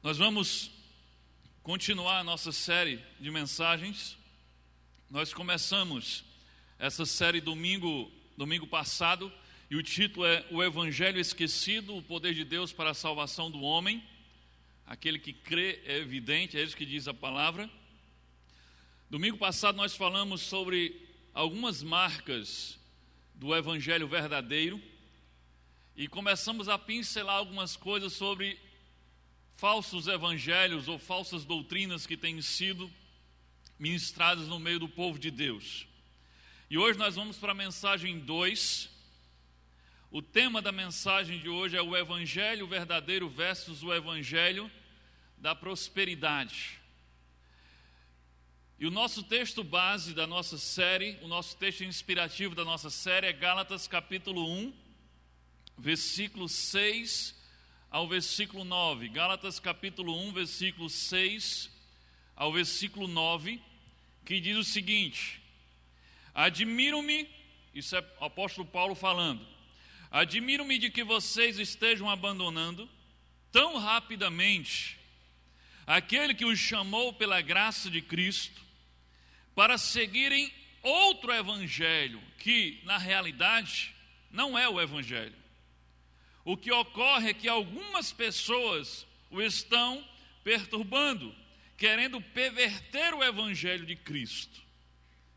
Nós vamos continuar a nossa série de mensagens. Nós começamos essa série domingo passado, e o título é O Evangelho Esquecido, o poder de Deus para a salvação do homem. Aquele que crê é evidente, é isso que diz a palavra. Domingo passado nós falamos sobre algumas marcas do Evangelho verdadeiro e começamos a pincelar algumas coisas sobre falsos evangelhos ou falsas doutrinas que têm sido ministradas no meio do povo de Deus. E hoje nós vamos para a mensagem 2. O tema da mensagem de hoje é o Evangelho verdadeiro versus o Evangelho da prosperidade. E o nosso texto base da nossa série, o nosso texto inspirativo da nossa série é Gálatas capítulo 1, versículo 6 ao versículo 9. Gálatas capítulo 1, versículo 6 ao versículo 9, que diz o seguinte: Admiro-me, isso é o apóstolo Paulo falando, admiro-me de que vocês estejam abandonando tão rapidamente aquele que os chamou pela graça de Cristo para seguirem outro evangelho que, na realidade, não é o evangelho. O que ocorre é que algumas pessoas o estão perturbando, querendo perverter o evangelho de Cristo.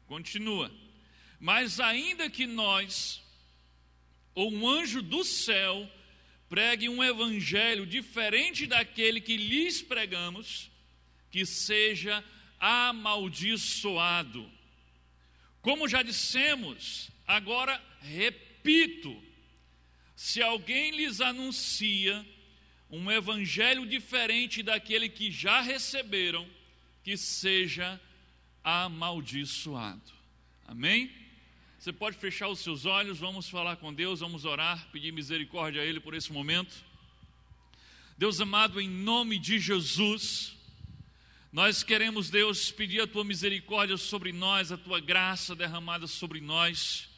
Continua. Mas ainda que nós, ou um anjo do céu, pregue um evangelho diferente daquele que lhes pregamos, que seja amaldiçoado. Como já dissemos, agora repito: se alguém lhes anuncia um evangelho diferente daquele que já receberam, que seja amaldiçoado. Amém? Você pode fechar os seus olhos, vamos falar com Deus, vamos orar, pedir misericórdia a Ele por esse momento. Deus amado, em nome de Jesus, nós queremos, Deus, pedir a Tua misericórdia sobre nós, a Tua graça derramada sobre nós.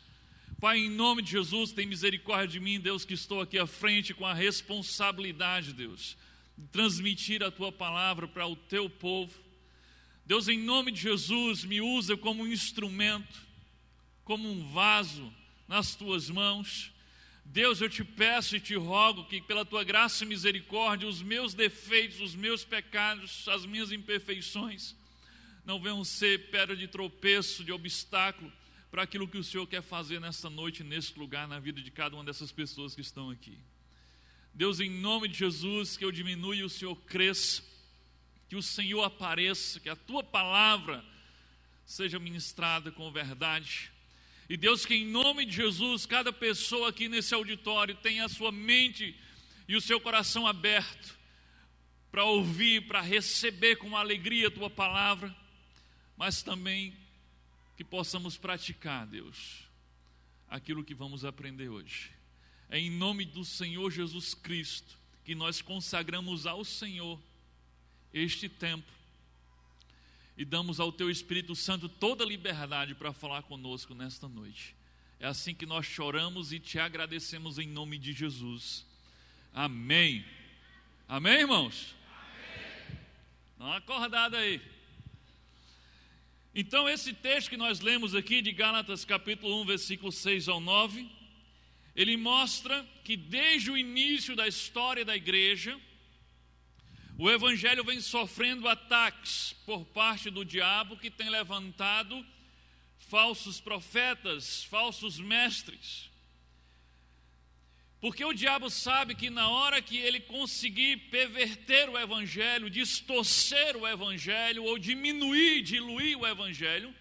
Pai, em nome de Jesus, tem misericórdia de mim, Deus, que estou aqui à frente com a responsabilidade, Deus, de transmitir a Tua palavra para o Teu povo. Deus, em nome de Jesus, me usa como um instrumento, como um vaso nas Tuas mãos. Deus, eu te peço e te rogo que pela Tua graça e misericórdia, os meus defeitos, os meus pecados, as minhas imperfeições, não venham ser pedra de tropeço, de obstáculo, para aquilo que o Senhor quer fazer nesta noite, neste lugar, na vida de cada uma dessas pessoas que estão aqui. Deus, em nome de Jesus, que eu diminua e o Senhor cresça, que o Senhor apareça, que a Tua palavra seja ministrada com verdade. E Deus, que em nome de Jesus, cada pessoa aqui nesse auditório tenha a sua mente e o seu coração aberto para ouvir, para receber com alegria a Tua palavra, mas também que possamos praticar, Deus, aquilo que vamos aprender hoje. É em nome do Senhor Jesus Cristo que nós consagramos ao Senhor este tempo e damos ao Teu Espírito Santo toda a liberdade para falar conosco nesta noite. É assim que nós choramos e Te agradecemos em nome de Jesus. Amém. Amém, irmãos? Amém. Dá uma acordada aí. Então, esse texto que nós lemos aqui de Gálatas capítulo 1, versículo 6 ao 9, ele mostra que desde o início da história da igreja, o evangelho vem sofrendo ataques por parte do diabo, que tem levantado falsos profetas, falsos mestres. Porque o diabo sabe que na hora que ele conseguir perverter o evangelho, distorcer o evangelho ou diminuir, diluir o evangelho,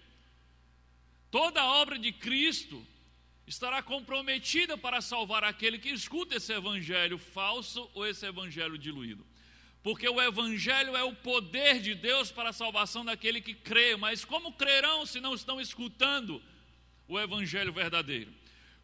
toda a obra de Cristo estará comprometida para salvar aquele que escuta esse evangelho falso ou esse evangelho diluído. Porque o evangelho é o poder de Deus para a salvação daquele que crê, mas como crerão se não estão escutando o evangelho verdadeiro?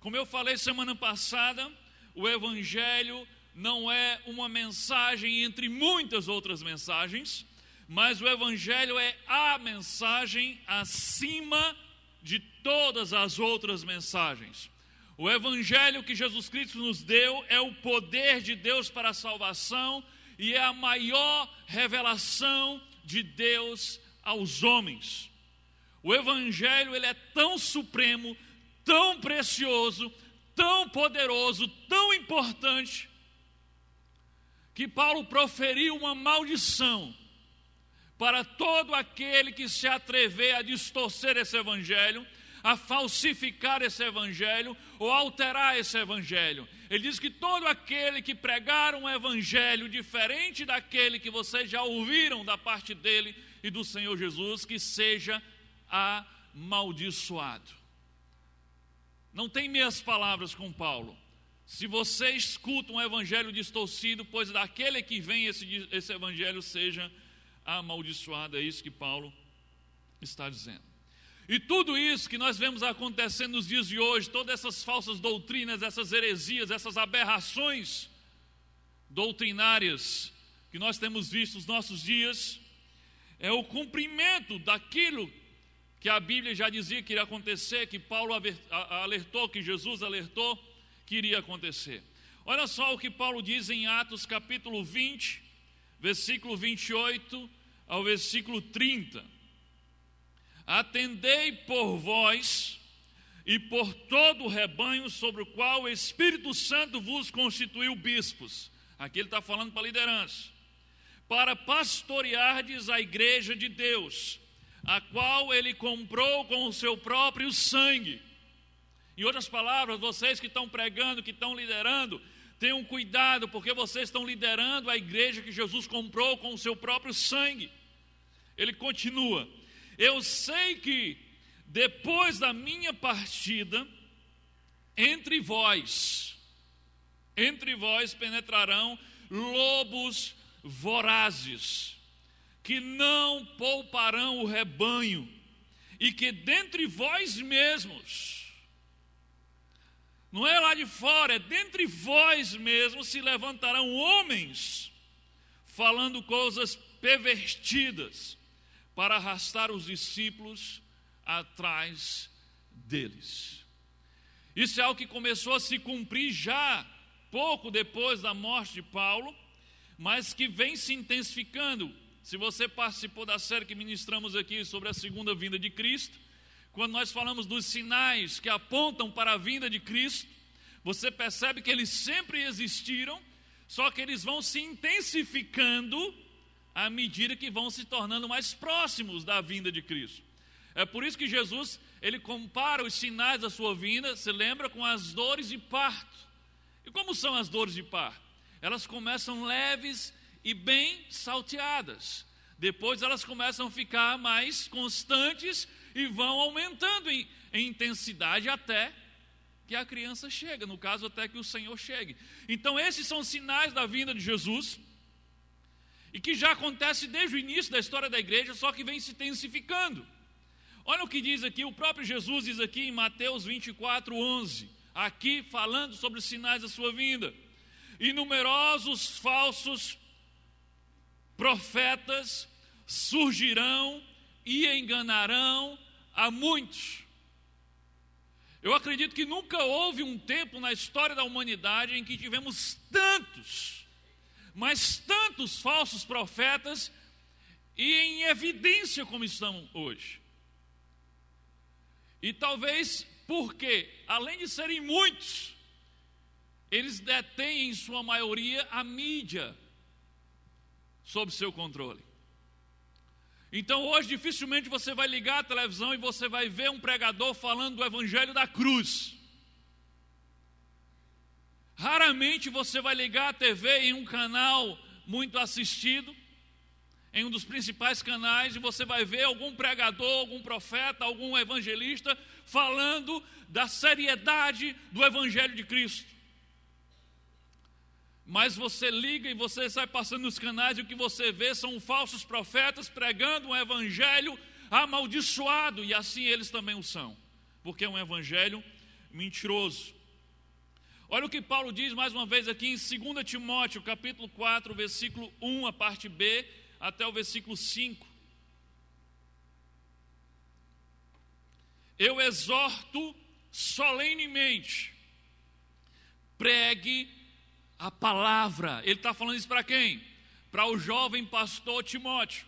Como eu falei semana passada, o evangelho não é uma mensagem entre muitas outras mensagens, mas o evangelho é a mensagem acima de todas as outras mensagens. O evangelho que Jesus Cristo nos deu é o poder de Deus para a salvação e é a maior revelação de Deus aos homens. O Evangelho, ele é tão supremo, tão precioso, tão poderoso, tão importante, que Paulo proferiu uma maldição para todo aquele que se atrever a distorcer esse Evangelho, a falsificar esse Evangelho ou alterar esse Evangelho. Ele diz que todo aquele que pregar um Evangelho diferente daquele que vocês já ouviram da parte dele e do Senhor Jesus, que seja amaldiçoado. Não tem meias palavras com Paulo. Se você escuta um Evangelho distorcido, pois daquele que vem esse Evangelho seja amaldiçoado. É isso que Paulo está dizendo. E tudo isso que nós vemos acontecendo nos dias de hoje, todas essas falsas doutrinas, essas heresias, essas aberrações doutrinárias que nós temos visto nos nossos dias, é o cumprimento daquilo que a Bíblia já dizia que iria acontecer, que Paulo alertou, que Jesus alertou que iria acontecer. Olha só o que Paulo diz em Atos capítulo 20, versículo 28 ao versículo 30. Atendei por vós e por todo o rebanho sobre o qual o Espírito Santo vos constituiu bispos. Aqui ele está falando para a liderança. Para pastoreardes a igreja de Deus, a qual ele comprou com o seu próprio sangue. Em outras palavras, vocês que estão pregando, que estão liderando, tenham cuidado, porque vocês estão liderando a igreja que Jesus comprou com o seu próprio sangue. Ele continua: eu sei que depois da minha partida, entre vós penetrarão lobos vorazes, que não pouparão o rebanho, e que dentre vós mesmos, não é lá de fora, é dentre vós mesmos se levantarão homens, falando coisas pervertidas, para arrastar os discípulos atrás deles. Isso é algo que começou a se cumprir já pouco depois da morte de Paulo, mas que vem se intensificando. Se você participou da série que ministramos aqui sobre a segunda vinda de Cristo, quando nós falamos dos sinais que apontam para a vinda de Cristo, você percebe que eles sempre existiram, só que eles vão se intensificando à medida que vão se tornando mais próximos da vinda de Cristo. É por isso que Jesus, ele compara os sinais da sua vinda, se lembra, com as dores de parto. E como são as dores de parto? Elas começam leves e bem salteadas. Depois elas começam a ficar mais constantes e vão aumentando em intensidade até que a criança chega, no caso até que o Senhor chegue. Então esses são os sinais da vinda de Jesus, e que já acontece desde o início da história da igreja, só que vem se intensificando. Olha o que diz aqui, o próprio Jesus diz aqui em Mateus 24:11, aqui falando sobre os sinais da sua vinda: e numerosos falsos profetas surgirão e enganarão a muitos. Eu acredito que nunca houve um tempo na história da humanidade em que tivemos tantos, mas tantos falsos profetas e em evidência como estão hoje. E talvez porque, além de serem muitos, eles detêm em sua maioria a mídia sob seu controle. Então hoje dificilmente você vai ligar a televisão e você vai ver um pregador falando do evangelho da cruz. Raramente você vai ligar a TV em um canal muito assistido, em um dos principais canais, e você vai ver algum pregador, algum profeta, algum evangelista falando da seriedade do evangelho de Cristo. Mas você liga e você sai passando nos canais e o que você vê são falsos profetas pregando um evangelho amaldiçoado, e assim eles também o são, porque é um evangelho mentiroso. Olha o que Paulo diz mais uma vez aqui em 2 Timóteo, capítulo 4, versículo 1, a parte B, até o versículo 5. Eu exorto solenemente, pregue a palavra. Ele está falando isso para quem? para o jovem pastor Timóteo.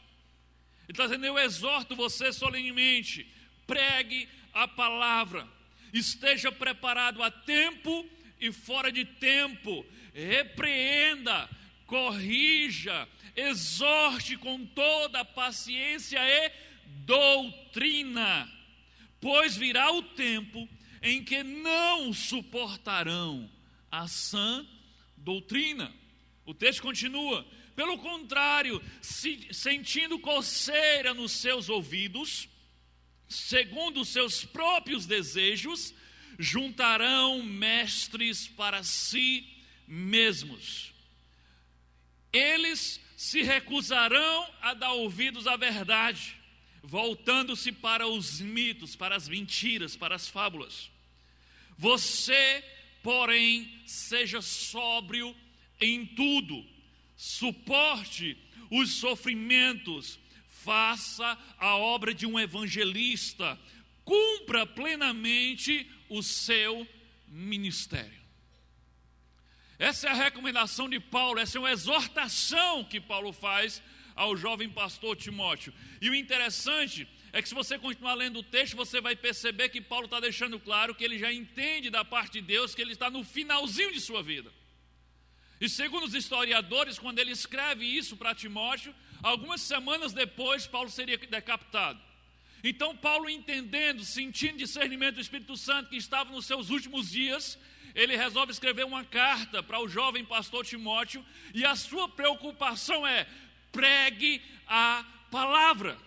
Ele está dizendo: eu exorto você solenemente, pregue a palavra, esteja preparado a tempo e fora de tempo, repreenda, corrija, exorte com toda a paciência e doutrina, pois virá o tempo em que não suportarão a sã doutrina. O texto continua: pelo contrário, sentindo coceira nos seus ouvidos, segundo os seus próprios desejos, juntarão mestres para si mesmos. Eles se recusarão a dar ouvidos à verdade, voltando-se para os mitos, para as mentiras, para as fábulas. Você, porém, seja sóbrio em tudo, suporte os sofrimentos, faça a obra de um evangelista, cumpra plenamente o seu ministério. Essa é a recomendação de Paulo, essa é uma exortação que Paulo faz ao jovem pastor Timóteo. E o interessante é que, se você continuar lendo o texto, você vai perceber que Paulo está deixando claro que ele já entende da parte de Deus que ele está no finalzinho de sua vida. E segundo os historiadores, quando ele escreve isso para Timóteo, algumas semanas depois Paulo seria decapitado. Então Paulo, entendendo, sentindo discernimento do Espírito Santo que estava nos seus últimos dias, ele resolve escrever uma carta para o jovem pastor Timóteo, e a sua preocupação é: pregue a palavra.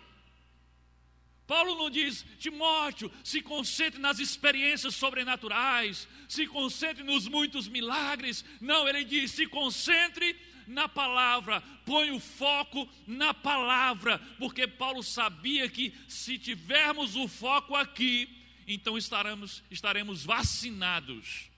Paulo não diz: Timóteo, se concentre nas experiências sobrenaturais, se concentre nos muitos milagres. Não, ele diz: se concentre na palavra, põe o foco na palavra, porque Paulo sabia que se tivermos o foco aqui, então estaremos vacinados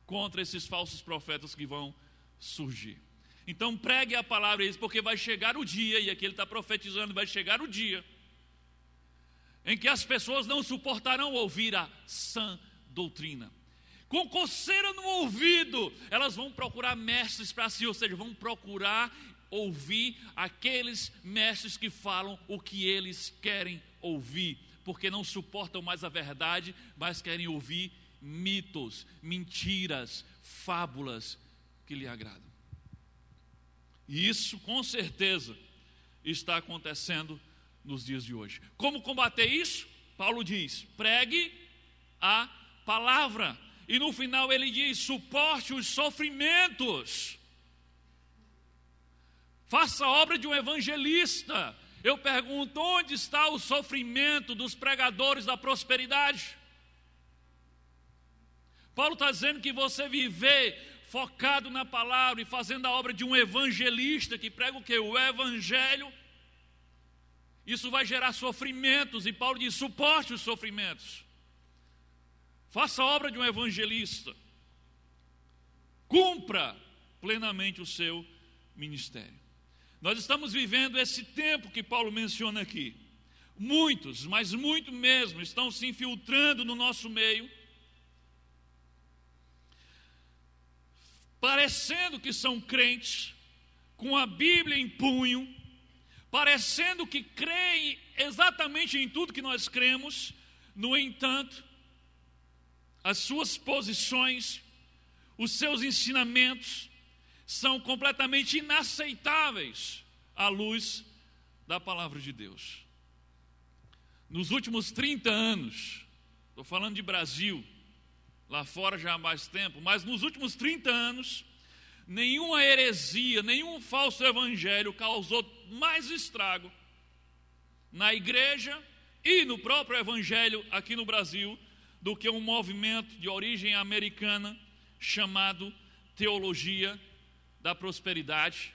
contra esses falsos profetas que vão surgir. Então pregue a palavra, porque vai chegar o dia, e aqui ele está profetizando, vai chegar o dia em que as pessoas não suportarão ouvir a sã doutrina. Com coceira no ouvido, elas vão procurar mestres para si, ou seja, vão procurar ouvir aqueles mestres que falam o que eles querem ouvir, porque não suportam mais a verdade, mas querem ouvir mitos, mentiras, fábulas que lhe agradam. E isso, com certeza, está acontecendo nos dias de hoje. Como combater isso? Paulo diz: pregue a palavra. E no final ele diz: suporte os sofrimentos. Faça a obra de um evangelista. Eu pergunto: onde está o sofrimento dos pregadores da prosperidade? Paulo está dizendo que você viver focado na palavra e fazendo a obra de um evangelista que prega o quê? O evangelho. Isso vai gerar sofrimentos, e Paulo diz: suporte os sofrimentos. Faça a obra de um evangelista. Cumpra plenamente o seu ministério. Nós estamos vivendo esse tempo que Paulo menciona aqui. Muitos, mas muito mesmo, estão se infiltrando no nosso meio, parecendo que são crentes, com a Bíblia em punho, parecendo que creem exatamente em tudo que nós cremos. No entanto, as suas posições, os seus ensinamentos são completamente inaceitáveis à luz da palavra de Deus. Nos últimos 30 anos, estou falando de Brasil, lá fora já há mais tempo, mas nos últimos 30 anos, nenhuma heresia, nenhum falso evangelho causou mais estrago na igreja e no próprio evangelho aqui no Brasil do que um movimento de origem americana chamado Teologia da Prosperidade,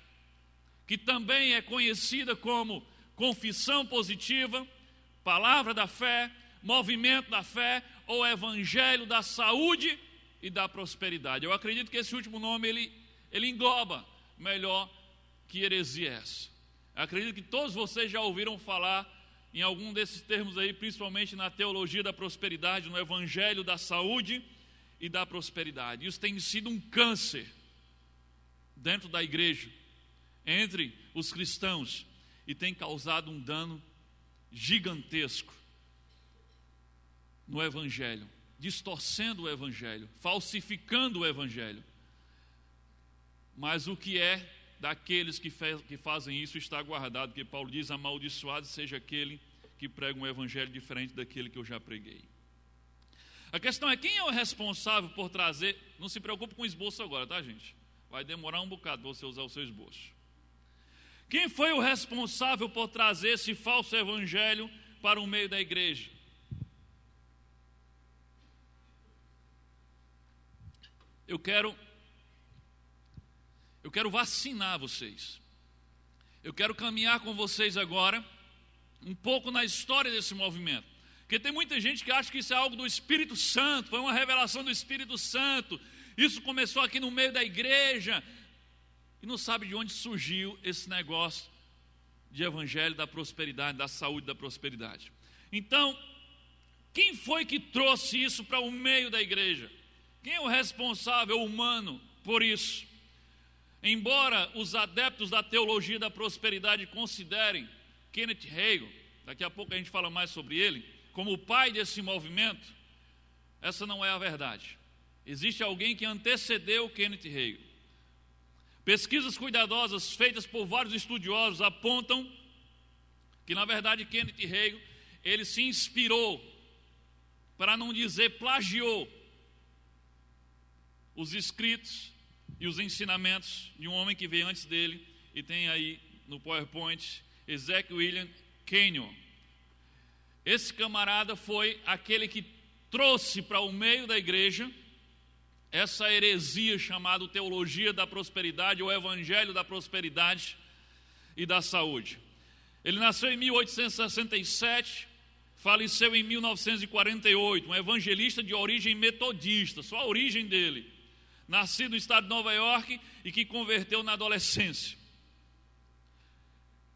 que também é conhecida como Confissão Positiva, Palavra da Fé, Movimento da Fé ou Evangelho da Saúde e da Prosperidade. Eu acredito que esse último nome ele engloba melhor que heresia essa. Eu acredito que todos vocês já ouviram falar em algum desses termos aí, principalmente na teologia da prosperidade, no evangelho da saúde e da prosperidade. Isso tem sido um câncer dentro da igreja, entre os cristãos e tem causado um dano gigantesco no Evangelho, distorcendo o Evangelho, falsificando o Evangelho. Mas o que é daqueles que fazem isso está guardado, porque Paulo diz: amaldiçoado seja aquele que prega um Evangelho diferente daquele que eu já preguei. A questão é, quem é o responsável por trazer? Não se preocupe com o esboço agora, tá, gente? Vai demorar um bocado para você usar o seu esboço. Quem foi o responsável por trazer esse falso evangelho para o meio da igreja? Eu quero vacinar vocês. Eu quero caminhar com vocês agora um pouco na história desse movimento. Porque tem muita gente que acha que isso é algo do Espírito Santo, foi uma revelação do Espírito Santo, isso começou aqui no meio da igreja, e não sabe de onde surgiu esse negócio de evangelho da prosperidade, da saúde da prosperidade. Então, quem foi que trouxe isso para o meio da igreja? Quem é o responsável humano por isso? Embora os adeptos da teologia da prosperidade considerem Kenneth Hagin, daqui a pouco a gente fala mais sobre ele, como o pai desse movimento, essa não é a verdade. Existe alguém que antecedeu Kenneth Hagin. Pesquisas cuidadosas feitas por vários estudiosos apontam que, na verdade, Kenneth Hagin, ele se inspirou, para não dizer plagiou, os escritos e os ensinamentos de um homem que veio antes dele, e tem aí no PowerPoint, Ezekiel William Kenyon. Esse camarada foi aquele que trouxe para o meio da igreja essa heresia chamada teologia da prosperidade, ou evangelho da prosperidade e da saúde. Ele nasceu em 1867, faleceu em 1948, um evangelista de origem metodista, só a origem dele, nascido no estado de Nova York e que converteu na adolescência.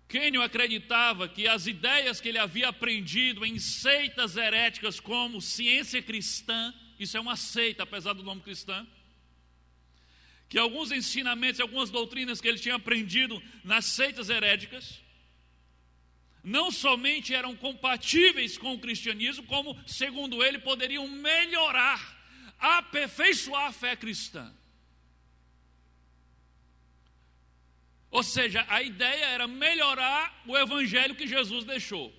Kenyon acreditava que as ideias que ele havia aprendido em seitas heréticas como ciência cristã, isso é uma seita, apesar do nome cristã, que alguns ensinamentos, algumas doutrinas que ele tinha aprendido nas seitas heréticas, não somente eram compatíveis com o cristianismo, como, segundo ele, poderiam melhorar, aperfeiçoar a fé cristã. Ou seja, a ideia era melhorar o evangelho que Jesus deixou.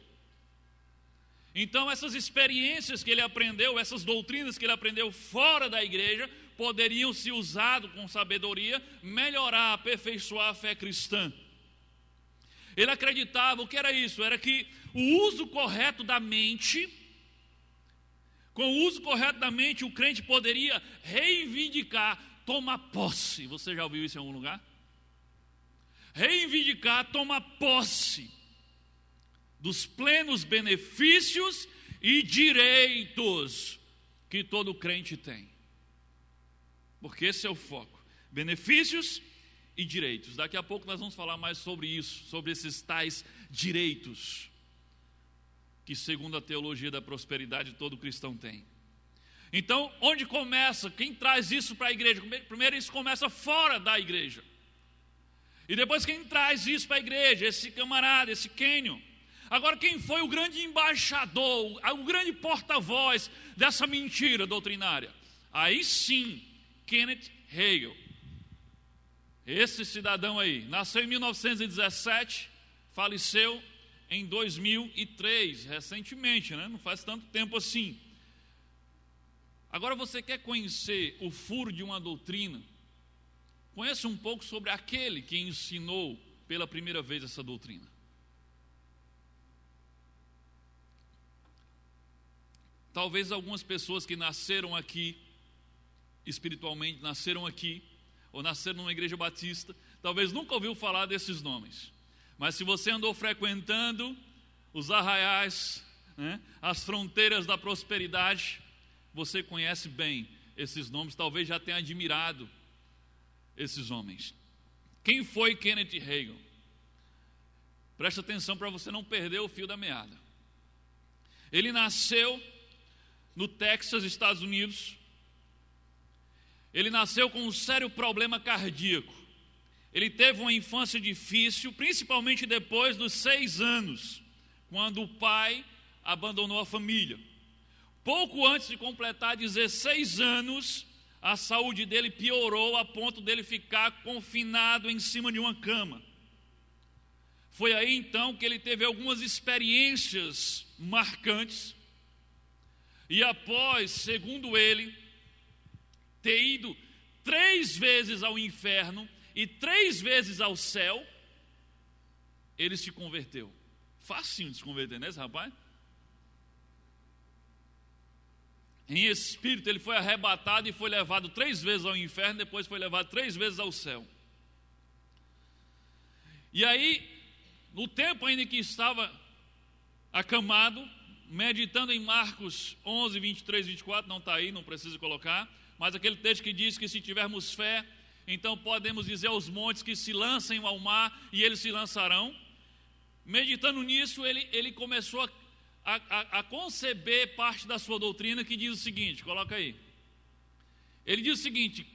Então, essas experiências que ele aprendeu, essas doutrinas que ele aprendeu fora da igreja, poderiam, se usado com sabedoria, melhorar, aperfeiçoar a fé cristã. Ele acreditava, o que era isso? Era que o uso correto da mente, com o uso correto da mente, o crente poderia reivindicar, tomar posse. Você já ouviu isso em algum lugar? Reivindicar, tomar posse dos plenos benefícios e direitos que todo crente tem. Porque esse é o foco. Benefícios e direitos. Daqui a pouco nós vamos falar mais sobre isso, sobre esses tais direitos que, segundo a teologia da prosperidade, todo cristão tem. Então, onde começa? Quem traz isso para a igreja? Primeiro, isso começa fora da igreja. E depois quem traz isso para a igreja? Esse camarada, esse Kenyon. Agora, quem foi o grande embaixador, o grande porta-voz dessa mentira doutrinária? Aí sim, Kenneth Hagin. Esse cidadão aí, nasceu em 1917, faleceu em 2003, recentemente, né? Não faz tanto tempo assim. Agora, você quer conhecer o furo de uma doutrina? Conheça um pouco sobre aquele que ensinou pela primeira vez essa doutrina. Talvez algumas pessoas que nasceram aqui, espiritualmente, nasceram aqui, ou nasceram numa igreja batista, talvez nunca ouviu falar desses nomes. Mas se você andou frequentando os arraiais, né, as fronteiras da prosperidade, você conhece bem esses nomes, talvez já tenha admirado esses homens. Quem foi Kenneth Hagin? Presta atenção para você não perder o fio da meada. Ele nasceu no Texas, Estados Unidos. Ele nasceu com um sério problema cardíaco. ele teve uma infância difícil, principalmente depois dos 6 anos, quando o pai abandonou a família. Pouco antes de completar 16 anos, a saúde dele piorou a ponto dele ficar confinado em cima de uma cama. Foi aí então que ele teve algumas experiências marcantes, e após, segundo ele, ter ido 3 vezes ao inferno e 3 vezes ao céu, ele se converteu. Facinho de se converter, né, esse rapaz? Em espírito ele foi arrebatado e foi levado 3 vezes ao inferno, depois foi levado 3 vezes ao céu. E aí, no tempo ainda que estava acamado, meditando em Marcos 11, 23, 24, não está aí, não precisa colocar, mas aquele texto que diz que se tivermos fé, então podemos dizer aos montes que se lancem ao mar e eles se lançarão. Meditando nisso, ele começou a conceber parte da sua doutrina, que diz o seguinte, coloca aí. Ele diz o seguinte,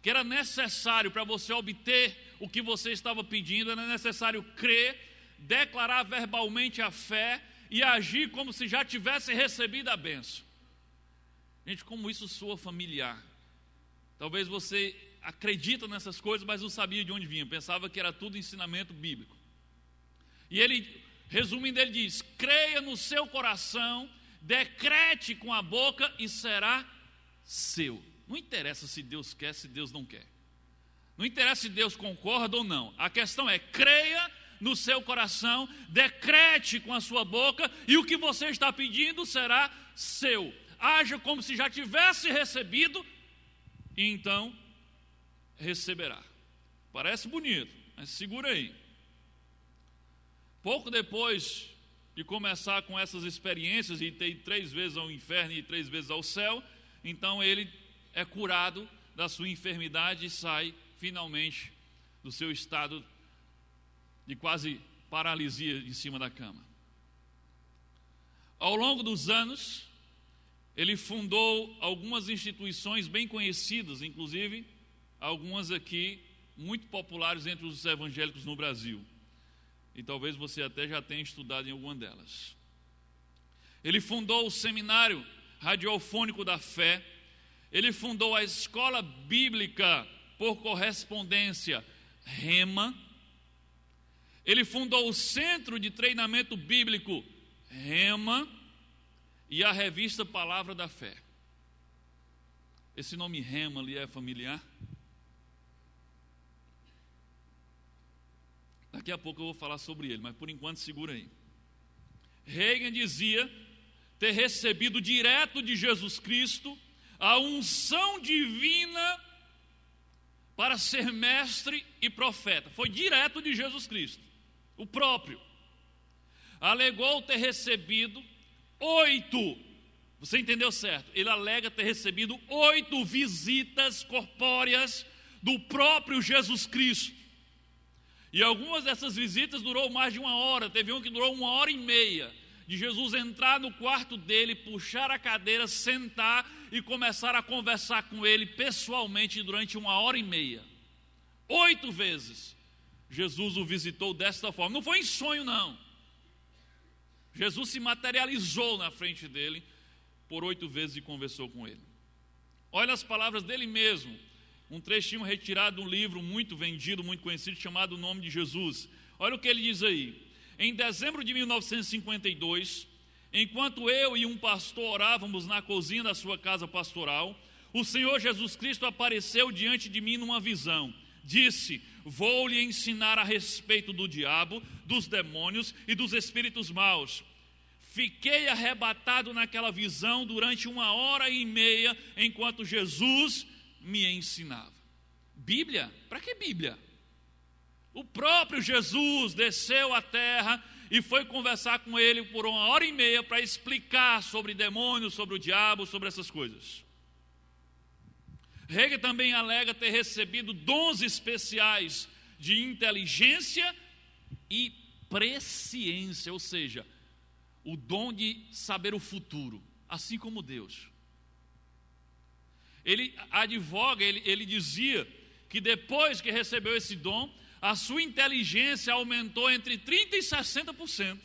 que era necessário para você obter o que você estava pedindo, era necessário crer, declarar verbalmente a fé e agir como se já tivesse recebido a bênção. Gente, como isso soa familiar. Talvez você acredita nessas coisas, mas não sabia de onde vinha, pensava que era tudo ensinamento bíblico. E ele, resumindo, ele diz, creia no seu coração, decrete com a boca e será seu. Não interessa se Deus quer, se Deus não quer. Não interessa se Deus concorda ou não. A questão é, creia no seu coração, decrete com a sua boca e o que você está pedindo será seu. Haja como se já tivesse recebido e então receberá. Parece bonito, mas segura aí. Pouco depois de começar com essas experiências e ter 3 vezes ao inferno e 3 vezes ao céu, então ele é curado da sua enfermidade e sai finalmente do seu estado de quase paralisia em cima da cama. Ao longo dos anos, ele fundou algumas instituições bem conhecidas, inclusive algumas aqui muito populares entre os evangélicos no Brasil. E talvez você até já tenha estudado em alguma delas. Ele fundou o Seminário Radiofônico da Fé. Ele fundou a Escola Bíblica por Correspondência, Rema. Ele fundou o Centro de Treinamento Bíblico, Rema, e a revista Palavra da Fé. Esse nome Rema lhe é familiar? Daqui a pouco eu vou falar sobre ele, mas por enquanto segura aí. Reagan dizia ter recebido direto de Jesus Cristo a unção divina para ser mestre e profeta. Foi direto de Jesus Cristo, o próprio. Alegou ter recebido 8, você entendeu certo? Ele alega ter recebido 8 visitas corpóreas do próprio Jesus Cristo. E algumas dessas visitas durou mais de 1 hora, teve uma que durou 1h30, de Jesus entrar no quarto dele, puxar a cadeira, sentar e começar a conversar com ele pessoalmente durante 1h30. 8 vezes Jesus o visitou desta forma, não foi em sonho não. Jesus se materializou na frente dele por 8 vezes e conversou com ele. Olha as palavras dele mesmo. Um trechinho retirado de um livro muito vendido, muito conhecido, chamado O Nome de Jesus. Olha o que ele diz aí. Em dezembro de 1952, enquanto eu e um pastor orávamos na cozinha da sua casa pastoral, o Senhor Jesus Cristo apareceu diante de mim numa visão. Disse, vou lhe ensinar a respeito do diabo, dos demônios e dos espíritos maus. Fiquei arrebatado naquela visão durante 1h30, enquanto Jesus me ensinava. Bíblia? Para que Bíblia? O próprio Jesus desceu à terra e foi conversar com ele por 1h30 para explicar sobre demônios, sobre o diabo, sobre essas coisas. Reagan também alega ter recebido dons especiais de inteligência e presciência, ou seja, o dom de saber o futuro, assim como Deus. Ele advoga, ele dizia que depois que recebeu esse dom, a sua inteligência aumentou entre 30% e 60%.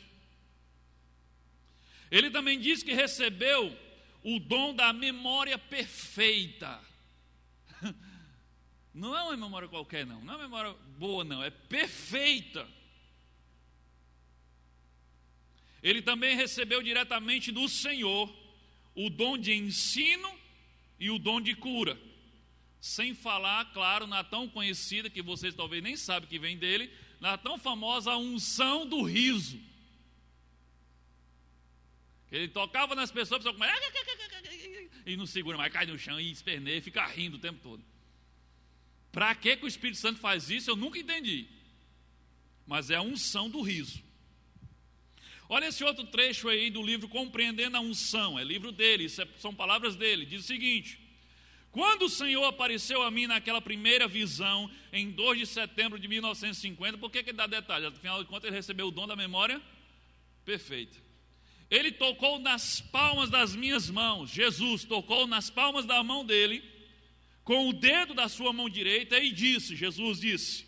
Ele também diz que recebeu o dom da memória perfeita. Não é uma memória qualquer, não. Não é uma memória boa, não. É perfeita. Ele também recebeu diretamente do Senhor o dom de ensino e o dom de cura. Sem falar, claro, na tão conhecida, que vocês talvez nem sabem que vem dele, na tão famosa unção do riso. Ele tocava nas pessoas, a pessoa começa, e não segura mais, cai no chão e esperneia e fica rindo o tempo todo. Para que o Espírito Santo faz isso, eu nunca entendi. Mas é a unção do riso. Olha esse outro trecho aí do livro Compreendendo a Unção, é livro dele, são palavras dele. Diz o seguinte: quando o Senhor apareceu a mim naquela primeira visão, em 2 de setembro de 1950, por que ele dá detalhes? Afinal de contas, ele recebeu o dom da memória perfeita. Ele tocou nas palmas das minhas mãos, Jesus tocou nas palmas da mão dele, com o dedo da sua mão direita, e disse, Jesus disse: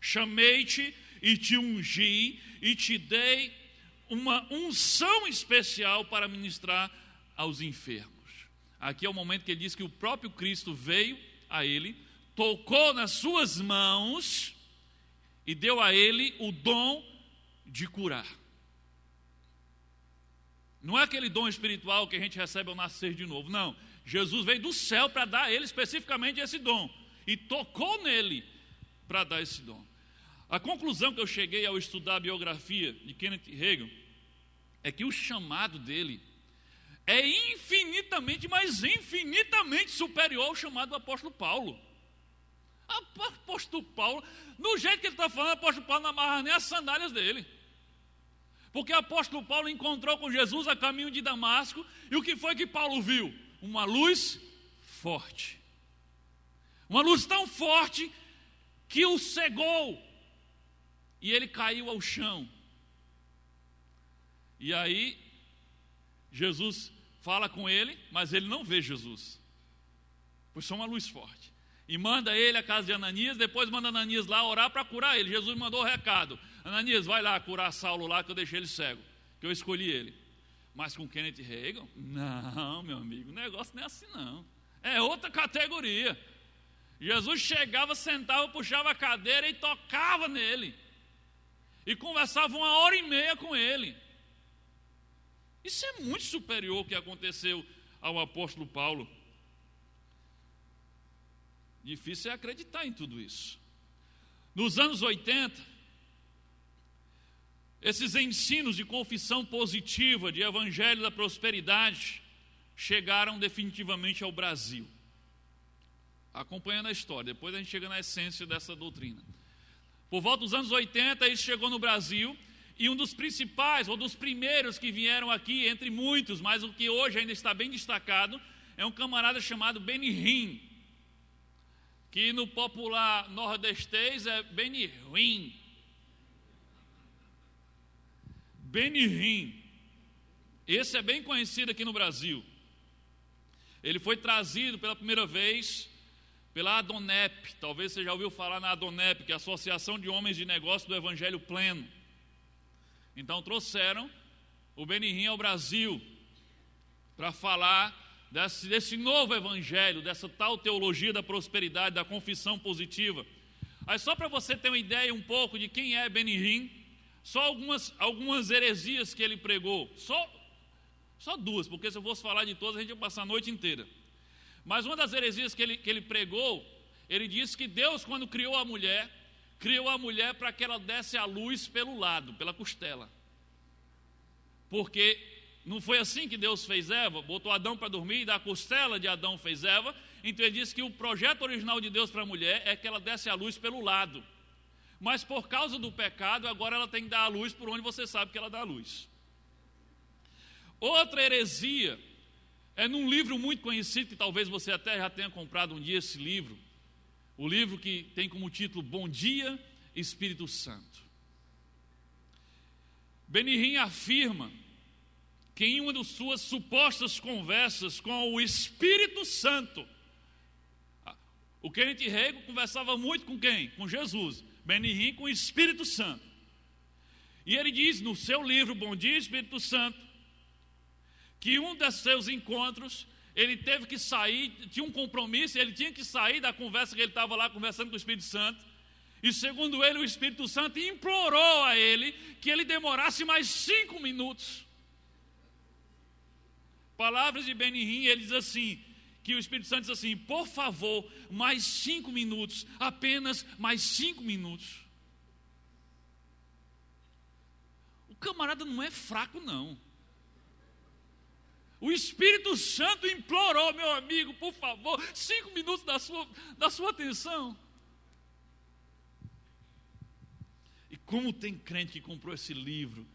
chamei-te e te ungi, e te dei uma unção especial para ministrar aos enfermos. Aqui é o momento que ele diz que o próprio Cristo veio a ele, tocou nas suas mãos e deu a ele o dom de curar. Não é aquele dom espiritual que a gente recebe ao nascer de novo, não. Jesus veio do céu para dar a ele especificamente esse dom e tocou nele para dar esse dom. A conclusão que eu cheguei ao estudar a biografia de Kenneth Hagin é que o chamado dele é infinitamente, mas infinitamente superior ao chamado do apóstolo Paulo. O apóstolo Paulo, do jeito que ele está falando, o apóstolo Paulo não amarra nem as sandálias dele. Porque o apóstolo Paulo encontrou com Jesus a caminho de Damasco, e o que foi que Paulo viu? Uma luz forte. Uma luz tão forte que o cegou. E ele caiu ao chão. E aí, Jesus fala com ele, mas ele não vê Jesus. Foi só uma luz forte. E manda ele à casa de Ananias, depois manda Ananias lá orar para curar ele. Jesus mandou o recado: Ananias, vai lá curar Saulo lá, que eu deixei ele cego, que eu escolhi ele. Mas com Kenneth Hagin, não, meu amigo, o negócio não é assim não. É outra categoria. Jesus chegava, sentava, puxava a cadeira e tocava nele. E conversava 1h30 com ele. Isso é muito superior ao que aconteceu ao apóstolo Paulo. Difícil é acreditar em tudo isso. Nos anos 80, esses ensinos de confissão positiva, de evangelho da prosperidade, chegaram definitivamente ao Brasil. Acompanhando a história, depois a gente chega na essência dessa doutrina. Por volta dos anos 80, isso chegou no Brasil, e um dos principais, ou dos primeiros que vieram aqui, entre muitos, mas o que hoje ainda está bem destacado, é um camarada chamado Benny Hinn, que no popular nordestês é Benny Hinn. Benny Hinn, esse é bem conhecido aqui no Brasil. Ele foi trazido pela primeira vez pela Adonep, talvez você já ouviu falar na Adonep, que é a Associação de Homens de Negócio do Evangelho Pleno. Então trouxeram o Benny Hinn ao Brasil para falar desse novo evangelho, dessa tal teologia da prosperidade, da confissão positiva. Aí só para você ter uma ideia um pouco de quem é Benny Hinn, só algumas heresias que ele pregou, só duas, porque se eu fosse falar de todas a gente ia passar a noite inteira. Mas uma das heresias que ele pregou, ele disse que Deus, quando criou a mulher para que ela desse a luz pelo lado, pela costela. Porque não foi assim que Deus fez Eva, botou Adão para dormir e da costela de Adão fez Eva. Então ele disse que o projeto original de Deus para a mulher é que ela desse a luz pelo lado. Mas por causa do pecado, agora ela tem que dar a luz por onde você sabe que ela dá a luz. Outra heresia é num livro muito conhecido, que talvez você até já tenha comprado um dia esse livro. O livro que tem como título Bom Dia, Espírito Santo. Benny Hinn afirma que em uma de suas supostas conversas com o Espírito Santo, o Kenneth Hagin conversava muito com quem? Com Jesus. Benihim com o Espírito Santo. E ele diz no seu livro, Bom Dia Espírito Santo, que um dos seus encontros, ele teve que sair, tinha um compromisso, ele tinha que sair da conversa que ele estava lá conversando com o Espírito Santo. E segundo ele, o Espírito Santo implorou a ele que ele demorasse mais 5 minutos. Palavras de Benihim, ele diz assim, que o Espírito Santo diz assim, por favor, mais 5 minutos, apenas mais 5 minutos. O camarada não é fraco, não. O Espírito Santo implorou, meu amigo, por favor, 5 minutos da sua atenção. E como tem crente que comprou esse livro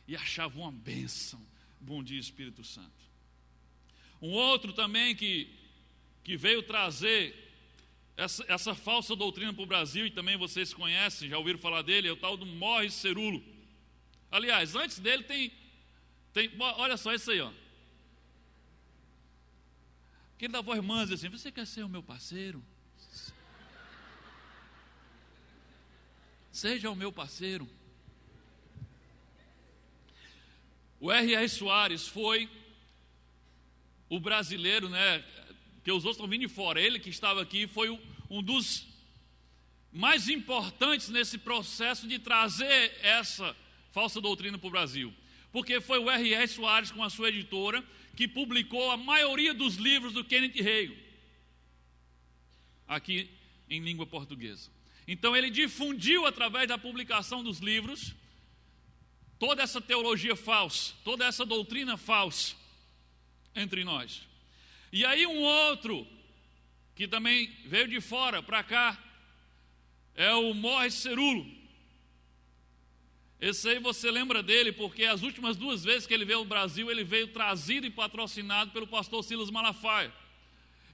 e achava uma bênção. Bom Dia Espírito Santo. Um outro também que veio trazer essa falsa doutrina para o Brasil, e também vocês conhecem, já ouviram falar dele, é o tal do Morris Cerullo. Aliás, antes dele tem olha só isso aí, ó. Aquele da voz mansa assim, você quer ser o meu parceiro? Seja o meu parceiro. O R.R. Soares foi o brasileiro, né? Que os outros estão vindo de fora. Ele que estava aqui foi um dos mais importantes nesse processo de trazer essa falsa doutrina para o Brasil. Porque foi o R.R. Soares com a sua editora que publicou a maioria dos livros do Kenneth Hagin aqui em língua portuguesa. Então ele difundiu através da publicação dos livros toda essa teologia falsa, toda essa doutrina falsa entre nós. E aí um outro que também veio de fora para cá é o Morris Cerullo. Esse aí você lembra dele porque as últimas 2 vezes que ele veio ao Brasil, ele veio trazido e patrocinado pelo pastor Silas Malafaia.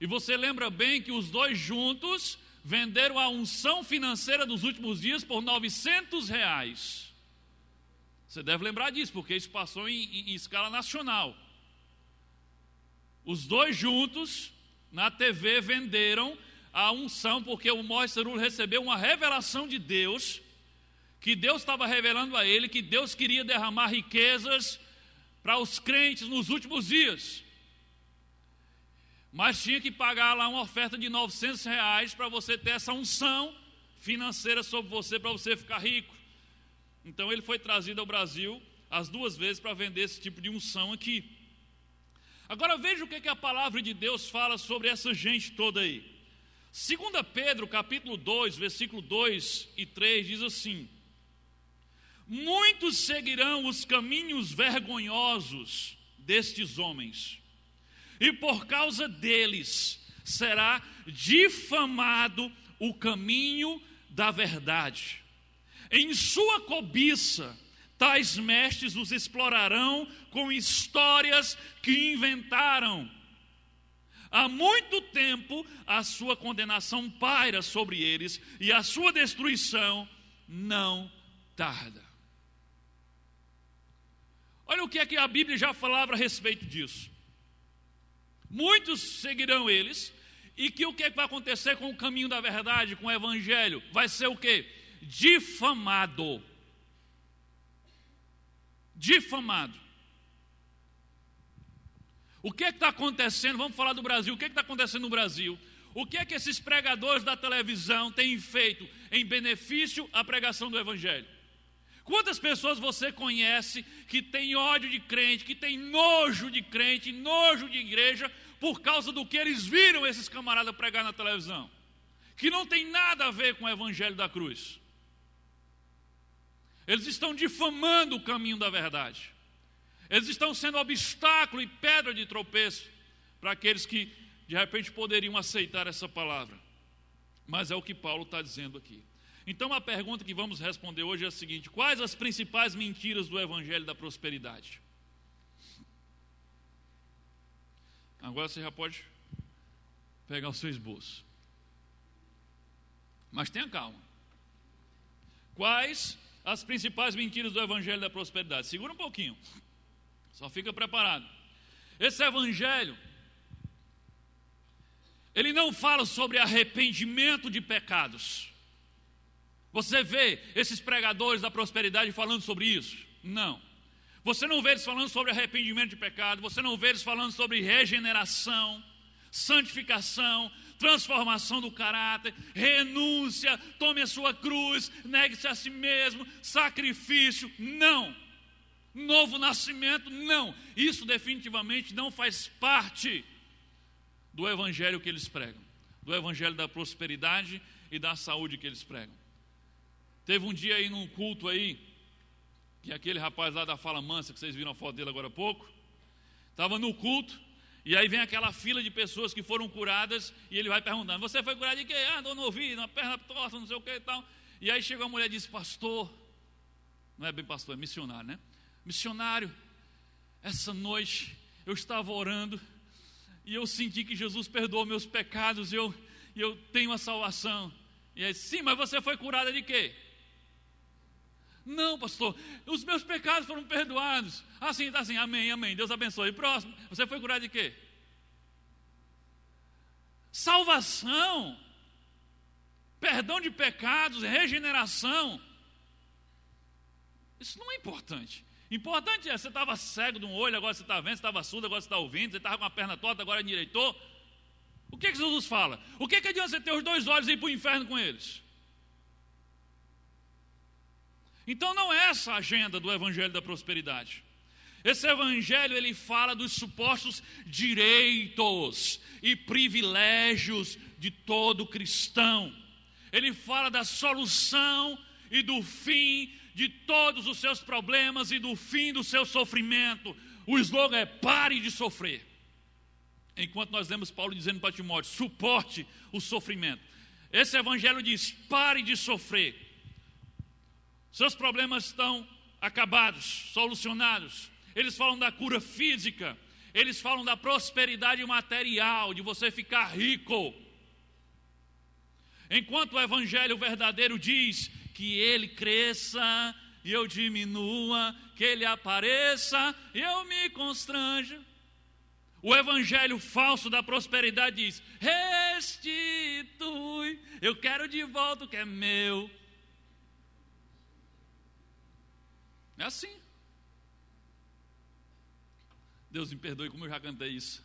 E você lembra bem que os dois juntos venderam a unção financeira dos últimos dias por R$900. Você deve lembrar disso, porque isso passou em escala nacional. Os dois juntos, na TV, venderam a unção, porque o Morris Cerullo recebeu uma revelação de Deus, que Deus estava revelando a ele, que Deus queria derramar riquezas para os crentes nos últimos dias. Mas tinha que pagar lá uma oferta de R$900 para você ter essa unção financeira sobre você, para você ficar rico. Então ele foi trazido ao Brasil as 2 vezes para vender esse tipo de unção aqui. Agora veja o que a palavra de Deus fala sobre essa gente toda aí. 2 Pedro capítulo 2, versículo 2 e 3 diz assim: muitos seguirão os caminhos vergonhosos destes homens, e por causa deles será difamado o caminho da verdade. Em sua cobiça, tais mestres os explorarão com histórias que inventaram. Há muito tempo a sua condenação paira sobre eles, e a sua destruição não tarda. Olha o que é que a Bíblia já falava a respeito disso. Muitos seguirão eles, e que o que vai acontecer com o caminho da verdade, com o evangelho? Vai ser o quê? Difamado. Difamado. O que está acontecendo? Vamos falar do Brasil. O que está acontecendo no Brasil? O que é que esses pregadores da televisão têm feito em benefício à pregação do evangelho? Quantas pessoas você conhece que tem ódio de crente, que tem nojo de crente, nojo de igreja, por causa do que eles viram esses camaradas pregar na televisão? Que não tem nada a ver com o evangelho da cruz. Eles estão difamando o caminho da verdade. Eles estão sendo obstáculo e pedra de tropeço para aqueles que de repente poderiam aceitar essa palavra. Mas é o que Paulo está dizendo aqui. Então a pergunta que vamos responder hoje é a seguinte: quais as principais mentiras do evangelho da prosperidade? Agora você já pode pegar o seu esboço. Mas tenha calma. Quais as principais mentiras do evangelho da prosperidade? Segura um pouquinho. Só fica preparado. Esse evangelho, ele não fala sobre arrependimento de pecados. Você vê esses pregadores da prosperidade falando sobre isso? Não. Você não vê eles falando sobre arrependimento de pecado, você não vê eles falando sobre regeneração, santificação, transformação do caráter, renúncia, tome a sua cruz, negue-se a si mesmo, sacrifício, não. Novo nascimento, não. Isso definitivamente não faz parte do evangelho que eles pregam, do evangelho da prosperidade e da saúde que eles pregam. Teve um dia aí num culto aí, que aquele rapaz lá da Fala Mansa, que vocês viram a foto dele agora há pouco, estava no culto, e aí vem aquela fila de pessoas que foram curadas, e ele vai perguntando, você foi curado de quê? Ah, dor no ouvido, uma perna torta, não sei o que e tal. E aí chegou a mulher e disse, pastor, não é bem pastor, é missionário, né? Missionário, essa noite eu estava orando, e eu senti que Jesus perdoou meus pecados, e eu tenho a salvação. E aí, sim, mas você foi curada de quê? Não, pastor, os meus pecados foram perdoados. Assim, tá assim, amém, amém, Deus abençoe. E próximo, você foi curado de quê? Salvação, perdão de pecados, regeneração. Isso não é importante. Importante é, você estava cego de um olho, agora você está vendo, você estava surdo, agora você está ouvindo, você estava com a perna torta, agora endireitou. O que Jesus fala? O que adianta você ter os dois olhos e ir para o inferno com eles? Então não é essa a agenda do evangelho da prosperidade. Esse evangelho, ele fala dos supostos direitos e privilégios de todo cristão. Ele fala da solução e do fim de todos os seus problemas e do fim do seu sofrimento. O slogan é pare de sofrer. Enquanto nós lemos Paulo dizendo para Timóteo, suporte o sofrimento. Esse evangelho diz, pare de sofrer. Seus problemas estão acabados, solucionados. Eles falam da cura física, eles falam da prosperidade material, de você ficar rico. Enquanto o evangelho verdadeiro diz que ele cresça e eu diminua, que ele apareça e eu me constranja. O evangelho falso da prosperidade diz, restitui, eu quero de volta o que é meu. É assim. Deus me perdoe como eu já cantei isso.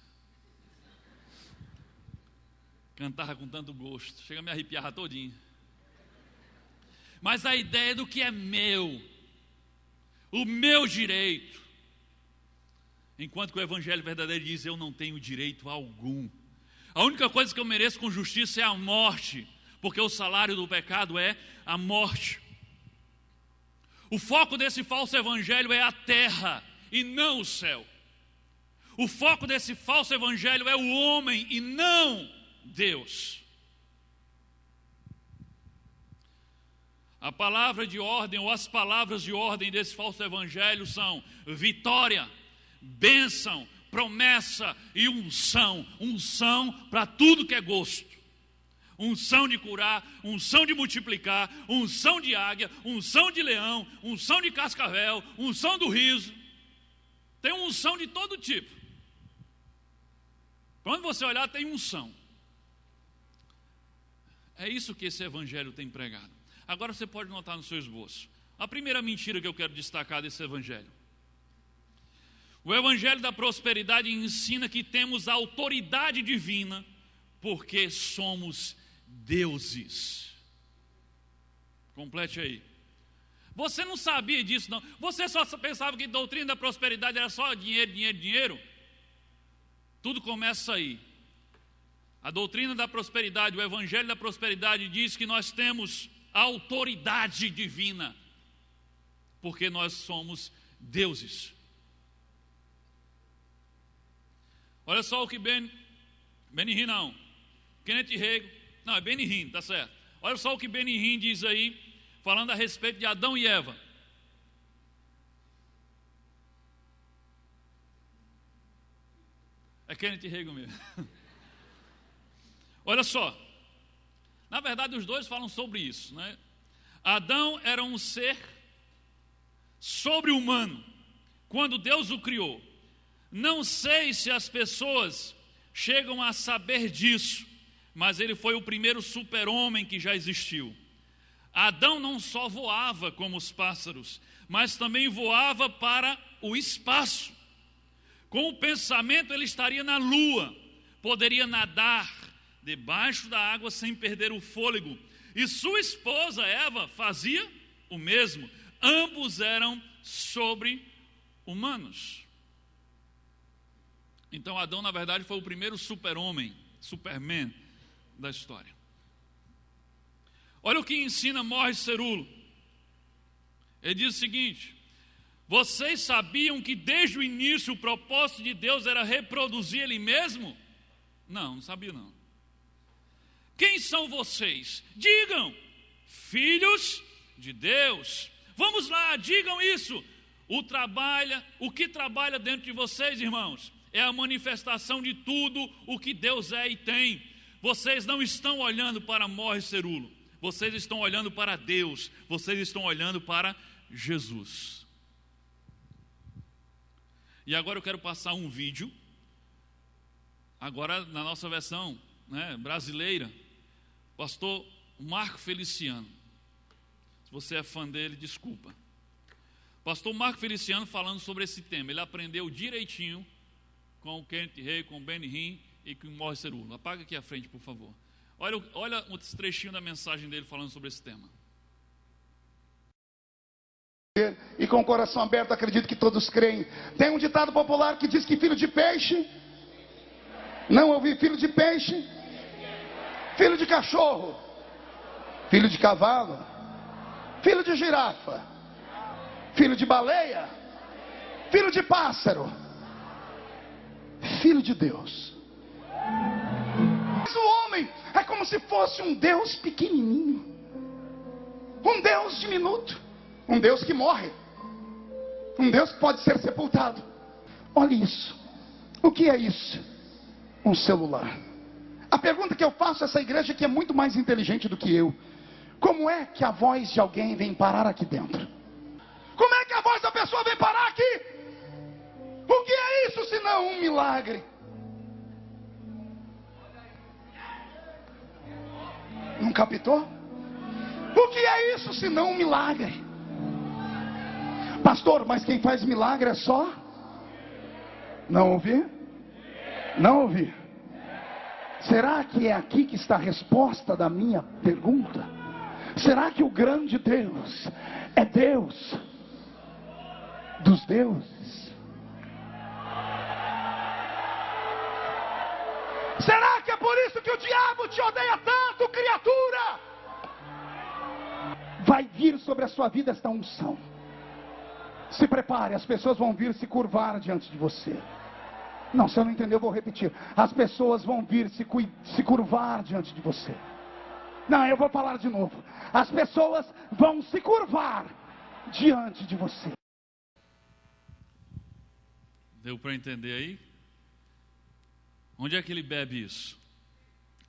Cantava com tanto gosto, chega a me arrepiar todinho. Mas a ideia do que é meu, o meu direito, enquanto que o evangelho verdadeiro diz, eu não tenho direito algum. A única coisa que eu mereço com justiça é a morte, porque o salário do pecado é a morte. O foco desse falso evangelho é a terra e não o céu. O foco desse falso evangelho é o homem e não Deus. A palavra de ordem ou as palavras de ordem desse falso evangelho são vitória, bênção, promessa e unção. Unção para tudo que é gosto. Unção de curar, unção de multiplicar, unção de águia, unção de leão, unção de cascavel, unção do riso. Tem unção de todo tipo. Quando você olhar, tem unção. É isso que esse evangelho tem pregado. Agora você pode notar no seu esboço. A primeira mentira que eu quero destacar desse evangelho. O evangelho da prosperidade ensina que temos autoridade divina porque somos deuses. Complete aí. Você não sabia disso, não. Você só pensava que doutrina da prosperidade era só dinheiro, dinheiro, dinheiro. Tudo começa aí. A doutrina da prosperidade, o evangelho da prosperidade diz que nós temos autoridade divina, porque nós somos deuses. Olha só o que Benny Hinn não, Kenneth Hagin, não, é Benny Hinn, tá certo. Olha só o que Benny Hinn diz aí, falando a respeito de Adão e Eva. É Kenneth Hagin mesmo. Olha só, na verdade os dois falam sobre isso, né? Adão era um ser sobre-humano, quando Deus o criou. Não sei se as pessoas chegam a saber disso, mas ele foi o primeiro super-homem que já existiu. Adão não só voava como os pássaros, mas também voava para o espaço. Com o pensamento ele estaria na lua, poderia nadar debaixo da água sem perder o fôlego. E sua esposa Eva fazia o mesmo. Ambos eram sobre-humanos. Então Adão, na verdade, foi o primeiro super-homem, Superman da história. Olha o que ensina Morris Cerullo. Ele diz o seguinte: vocês sabiam que desde o início o propósito de Deus era reproduzir Ele mesmo? Não sabia não. Quem são vocês? Digam, filhos de Deus. Vamos lá, digam isso. O que trabalha dentro de vocês, irmãos, é a manifestação de tudo o que Deus é e tem. Vocês não estão olhando para Morris Cerullo, vocês estão olhando para Deus, vocês estão olhando para Jesus. E agora eu quero passar um vídeo, agora na nossa versão brasileira, pastor Marco Feliciano. Se você é fã dele, desculpa. Pastor Marco Feliciano falando sobre esse tema. Ele aprendeu direitinho com o Kenneth Hagin, com o Benny Hinn e com o Morris Cerullo. Apaga aqui a frente, por favor. Olha um trechinho da mensagem dele falando sobre esse tema. E com o coração aberto, acredito que todos creem. Tem um ditado popular que diz que filho de peixe, não ouvi filho de peixe, filho de cachorro, filho de cavalo, filho de girafa, filho de baleia, filho de pássaro, filho de Deus. Mas o homem é como se fosse um Deus pequenininho, um Deus diminuto, um Deus que morre, um Deus que pode ser sepultado. Olha isso. O que é isso? Um celular. A pergunta que eu faço a essa igreja, que é muito mais inteligente do que eu: como é que a voz de alguém vem parar aqui dentro? Como é que a voz da pessoa vem parar aqui? O que é isso senão um milagre? Não captou? O que é isso senão um milagre? Pastor, mas quem faz milagre é só? Não ouvi? Não ouvi. Será que é aqui que está a resposta da minha pergunta? Será que o grande Deus é Deus dos deuses? Será que é por isso que o diabo te odeia tanto, criatura? Vai vir sobre a sua vida esta unção. Se prepare, as pessoas vão vir se curvar diante de você. Não, se eu não entendeu, eu vou repetir. As pessoas vão vir se curvar diante de você. Não, eu vou falar de novo. As pessoas vão se curvar diante de você. Deu para entender aí? Onde é que ele bebe isso?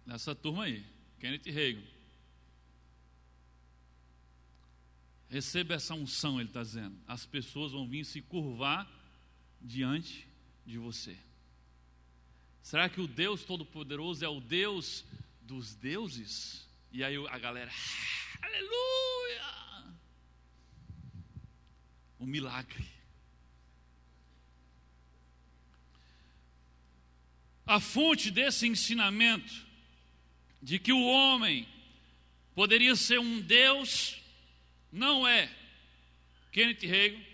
Nessa turma aí, Kenneth Hagin. Receba essa unção, ele está dizendo. As pessoas vão vir se curvar diante de você. Será que o Deus Todo-Poderoso é o Deus dos deuses? E aí a galera, aleluia! Um milagre. A fonte desse ensinamento de que o homem poderia ser um Deus não é Kenneth Hagin,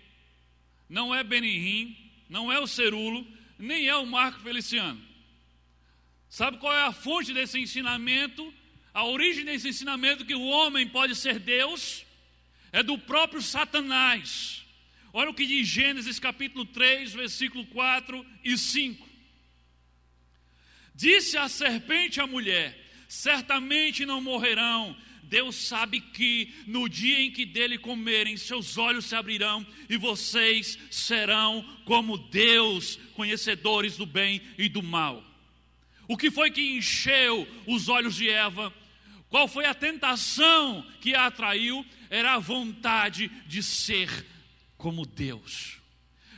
não é Benny Hinn, não é o Cerullo, nem é o Marco Feliciano. Sabe qual é a fonte desse ensinamento? A origem desse ensinamento que o homem pode ser Deus é do próprio Satanás. Olha o que diz Gênesis capítulo 3, versículo 4 e 5. Disse a serpente à mulher: certamente não morrerão. Deus sabe que no dia em que dele comerem, seus olhos se abrirão e vocês serão como Deus, conhecedores do bem e do mal. O que foi que encheu os olhos de Eva? Qual foi a tentação que a atraiu? Era a vontade de ser como Deus.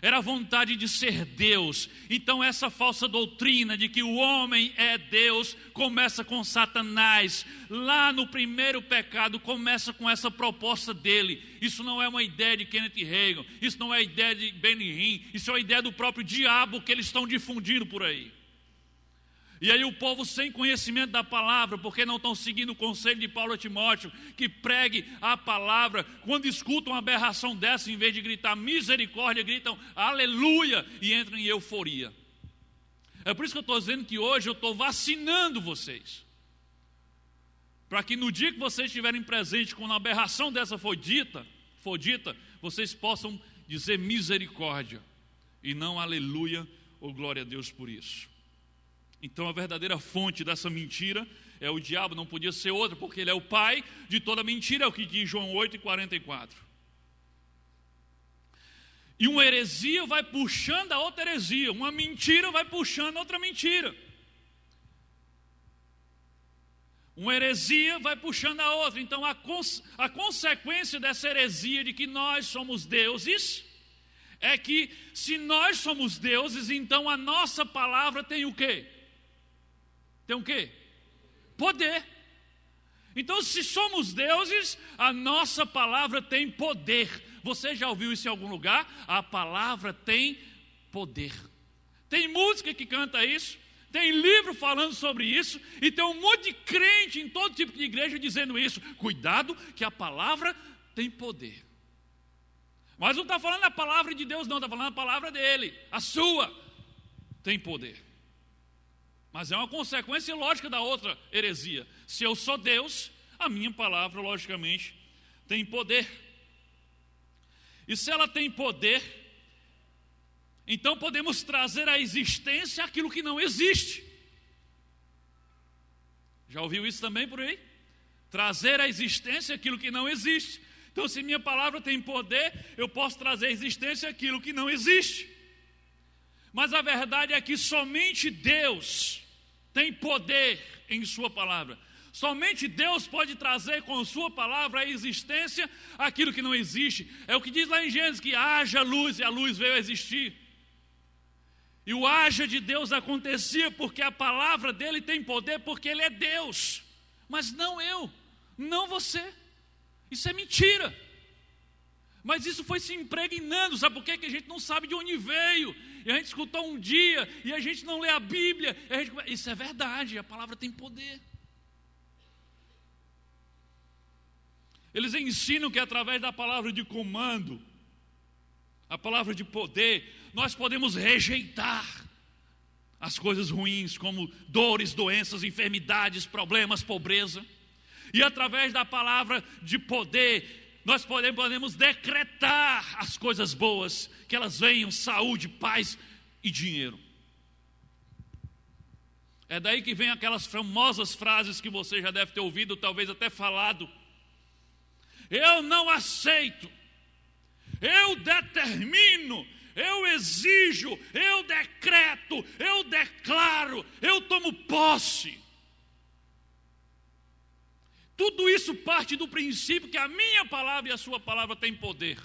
era a vontade de ser Deus. Então essa falsa doutrina de que o homem é Deus começa com Satanás. Lá no primeiro pecado começa com essa proposta dele. Isso não é uma ideia de Kenneth Hagin, isso não é ideia de Benny Hinn, isso é uma ideia do próprio diabo que eles estão difundindo por aí. E aí o povo sem conhecimento da palavra, porque não estão seguindo o conselho de Paulo a Timóteo, que pregue a palavra, quando escutam uma aberração dessa, em vez de gritar misericórdia, gritam aleluia e entram em euforia. É por isso que eu estou dizendo que hoje eu estou vacinando vocês, para que no dia que vocês estiverem presentes, quando uma aberração dessa for dita, vocês possam dizer misericórdia, e não aleluia ou glória a Deus por isso. Então a verdadeira fonte dessa mentira é o diabo, não podia ser outra, porque ele é o pai de toda mentira, é o que diz João 8:44. E uma heresia vai puxando a outra heresia, uma mentira vai puxando a outra mentira. Uma heresia vai puxando a outra. Então a consequência dessa heresia de que nós somos deuses é que se nós somos deuses, então a nossa palavra tem o quê? Tem o quê? Poder. Então, se somos deuses, a nossa palavra tem poder. Você já ouviu isso em algum lugar? A palavra tem poder. Tem música que canta isso, tem livro falando sobre isso, e tem um monte de crente em todo tipo de igreja dizendo isso. Cuidado que a palavra tem poder. Mas não está falando a palavra de Deus não, está falando a palavra dele. A sua tem poder. Mas é uma consequência lógica da outra heresia. Se eu sou Deus, a minha palavra, logicamente, tem poder. E se ela tem poder, então podemos trazer à existência aquilo que não existe. Já ouviu isso também por aí? Trazer à existência aquilo que não existe. Então, se minha palavra tem poder, eu posso trazer à existência aquilo que não existe. Mas a verdade é que somente Deus tem poder em sua palavra. Somente Deus pode trazer com sua palavra à existência aquilo que não existe. É o que diz lá em Gênesis, que haja luz, e a luz veio a existir. E o haja de Deus acontecia porque a palavra dele tem poder, porque ele é Deus. Mas não eu, não você. Isso é mentira. Mas isso foi se impregnando. Sabe por quê? Que a gente não sabe de onde veio. E a gente escutou um dia, e a gente não lê a Bíblia. Isso é verdade, a palavra tem poder. Eles ensinam que através da palavra de comando, a palavra de poder, nós podemos rejeitar as coisas ruins, como dores, doenças, enfermidades, problemas, pobreza. E através da palavra de poder, nós podemos decretar as coisas boas, que elas venham, saúde, paz e dinheiro. É daí que vem aquelas famosas frases que você já deve ter ouvido, talvez até falado. Eu não aceito, eu determino, eu exijo, eu decreto, eu declaro, eu tomo posse. Tudo isso parte do princípio que a minha palavra e a sua palavra têm poder.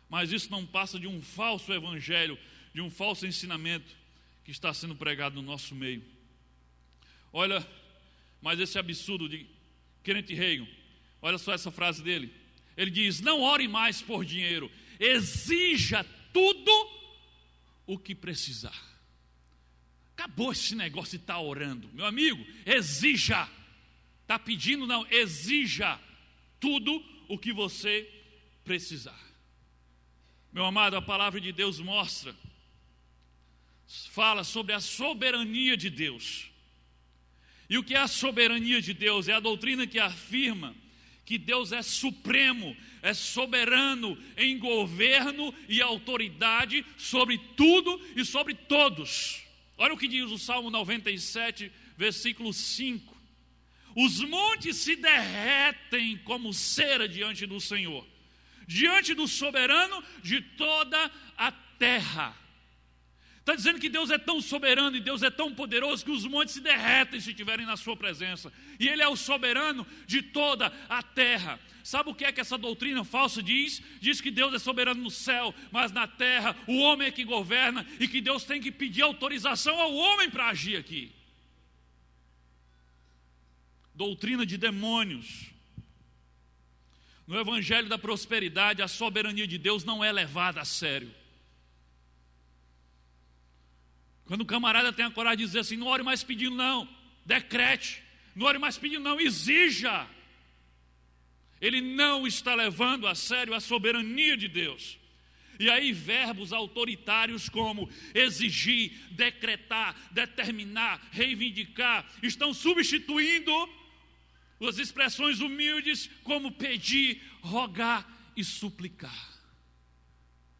Mas isso não passa de um falso evangelho, de um falso ensinamento que está sendo pregado no nosso meio. Olha, mas esse absurdo de Kenneth Hagin, olha só essa frase dele. Ele diz, não ore mais por dinheiro, exija tudo o que precisar. Acabou esse negócio de estar orando. Meu amigo, exija. Está pedindo, não, exija tudo o que você precisar. Meu amado, a palavra de Deus fala sobre a soberania de Deus. E o que é a soberania de Deus? É a doutrina que afirma que Deus é supremo, é soberano em governo e autoridade sobre tudo e sobre todos. Olha o que diz o Salmo 97, versículo 5. Os montes se derretem como cera diante do Senhor, diante do soberano de toda a terra. Está dizendo que Deus é tão soberano e Deus é tão poderoso que os montes se derretem se estiverem na sua presença. E Ele é o soberano de toda a terra. Sabe o que é que essa doutrina falsa diz? Diz que Deus é soberano no céu, mas na terra o homem é que governa e que Deus tem que pedir autorização ao homem para agir aqui. Doutrina de demônios. No evangelho da prosperidade, a soberania de Deus não é levada a sério. Quando o camarada tem a coragem de dizer assim, não ore mais pedindo não, decrete, não ore mais pedindo não, exija. Ele não está levando a sério a soberania de Deus. E aí verbos autoritários como exigir, decretar, determinar, reivindicar, estão substituindo as expressões humildes como pedir, rogar e suplicar.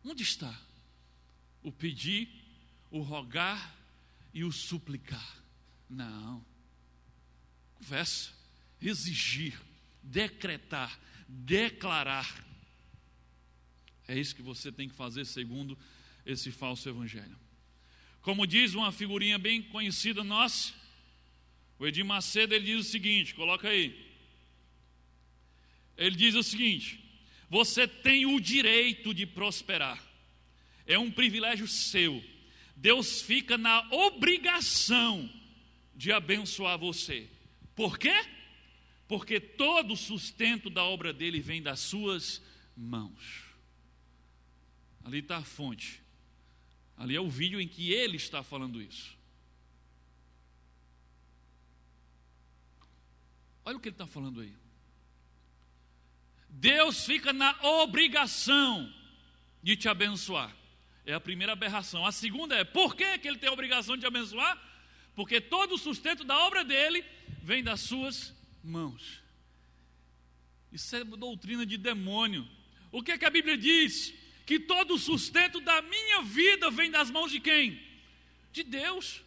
Onde está o pedir, o rogar e o suplicar? Não. Conversa, exigir, decretar, declarar. É isso que você tem que fazer segundo esse falso evangelho. Como diz uma figurinha bem conhecida nossa, o Edir Macedo, ele diz o seguinte, coloca aí. Ele diz o seguinte: você tem o direito de prosperar. É um privilégio seu. Deus fica na obrigação de abençoar você. Por quê? Porque todo o sustento da obra dele vem das suas mãos. Ali está a fonte. Ali é o vídeo em que ele está falando isso. Olha o que ele está falando aí. Deus fica na obrigação de te abençoar. É a primeira aberração. A segunda é, por que ele tem a obrigação de te abençoar? Porque todo o sustento da obra dele vem das suas mãos. Isso é doutrina de demônio. O que é que a Bíblia diz? Que todo o sustento da minha vida vem das mãos de quem? De Deus.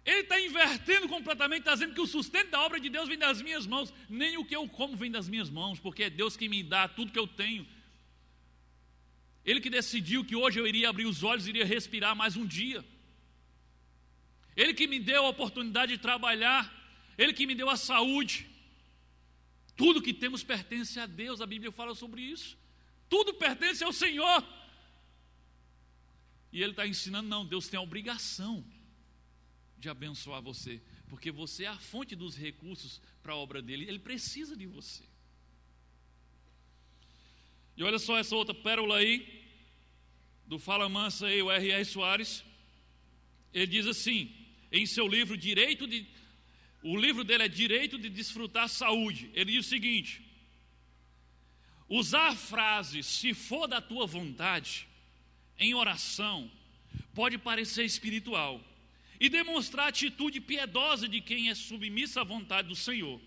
Ele está invertendo completamente, está dizendo que o sustento da obra de Deus vem das minhas mãos. Nem o que eu como vem das minhas mãos, porque é Deus que me dá tudo que eu tenho. Ele que decidiu que hoje eu iria abrir os olhos e iria respirar mais um dia. Ele que me deu a oportunidade de trabalhar. Ele que me deu a saúde. Tudo que temos pertence a Deus, a Bíblia fala sobre isso. Tudo pertence ao Senhor. E ele está ensinando, não, Deus tem a obrigação de abençoar você, porque você é a fonte dos recursos para a obra dele, ele precisa de você. E olha só essa outra pérola aí, do Fala Mansa aí, o R.R. Soares, ele diz assim, em seu livro, o livro dele é Direito de Desfrutar Saúde, ele diz o seguinte: usar a frase, se for da tua vontade, em oração, pode parecer espiritual, e demonstrar a atitude piedosa de quem é submissa à vontade do Senhor,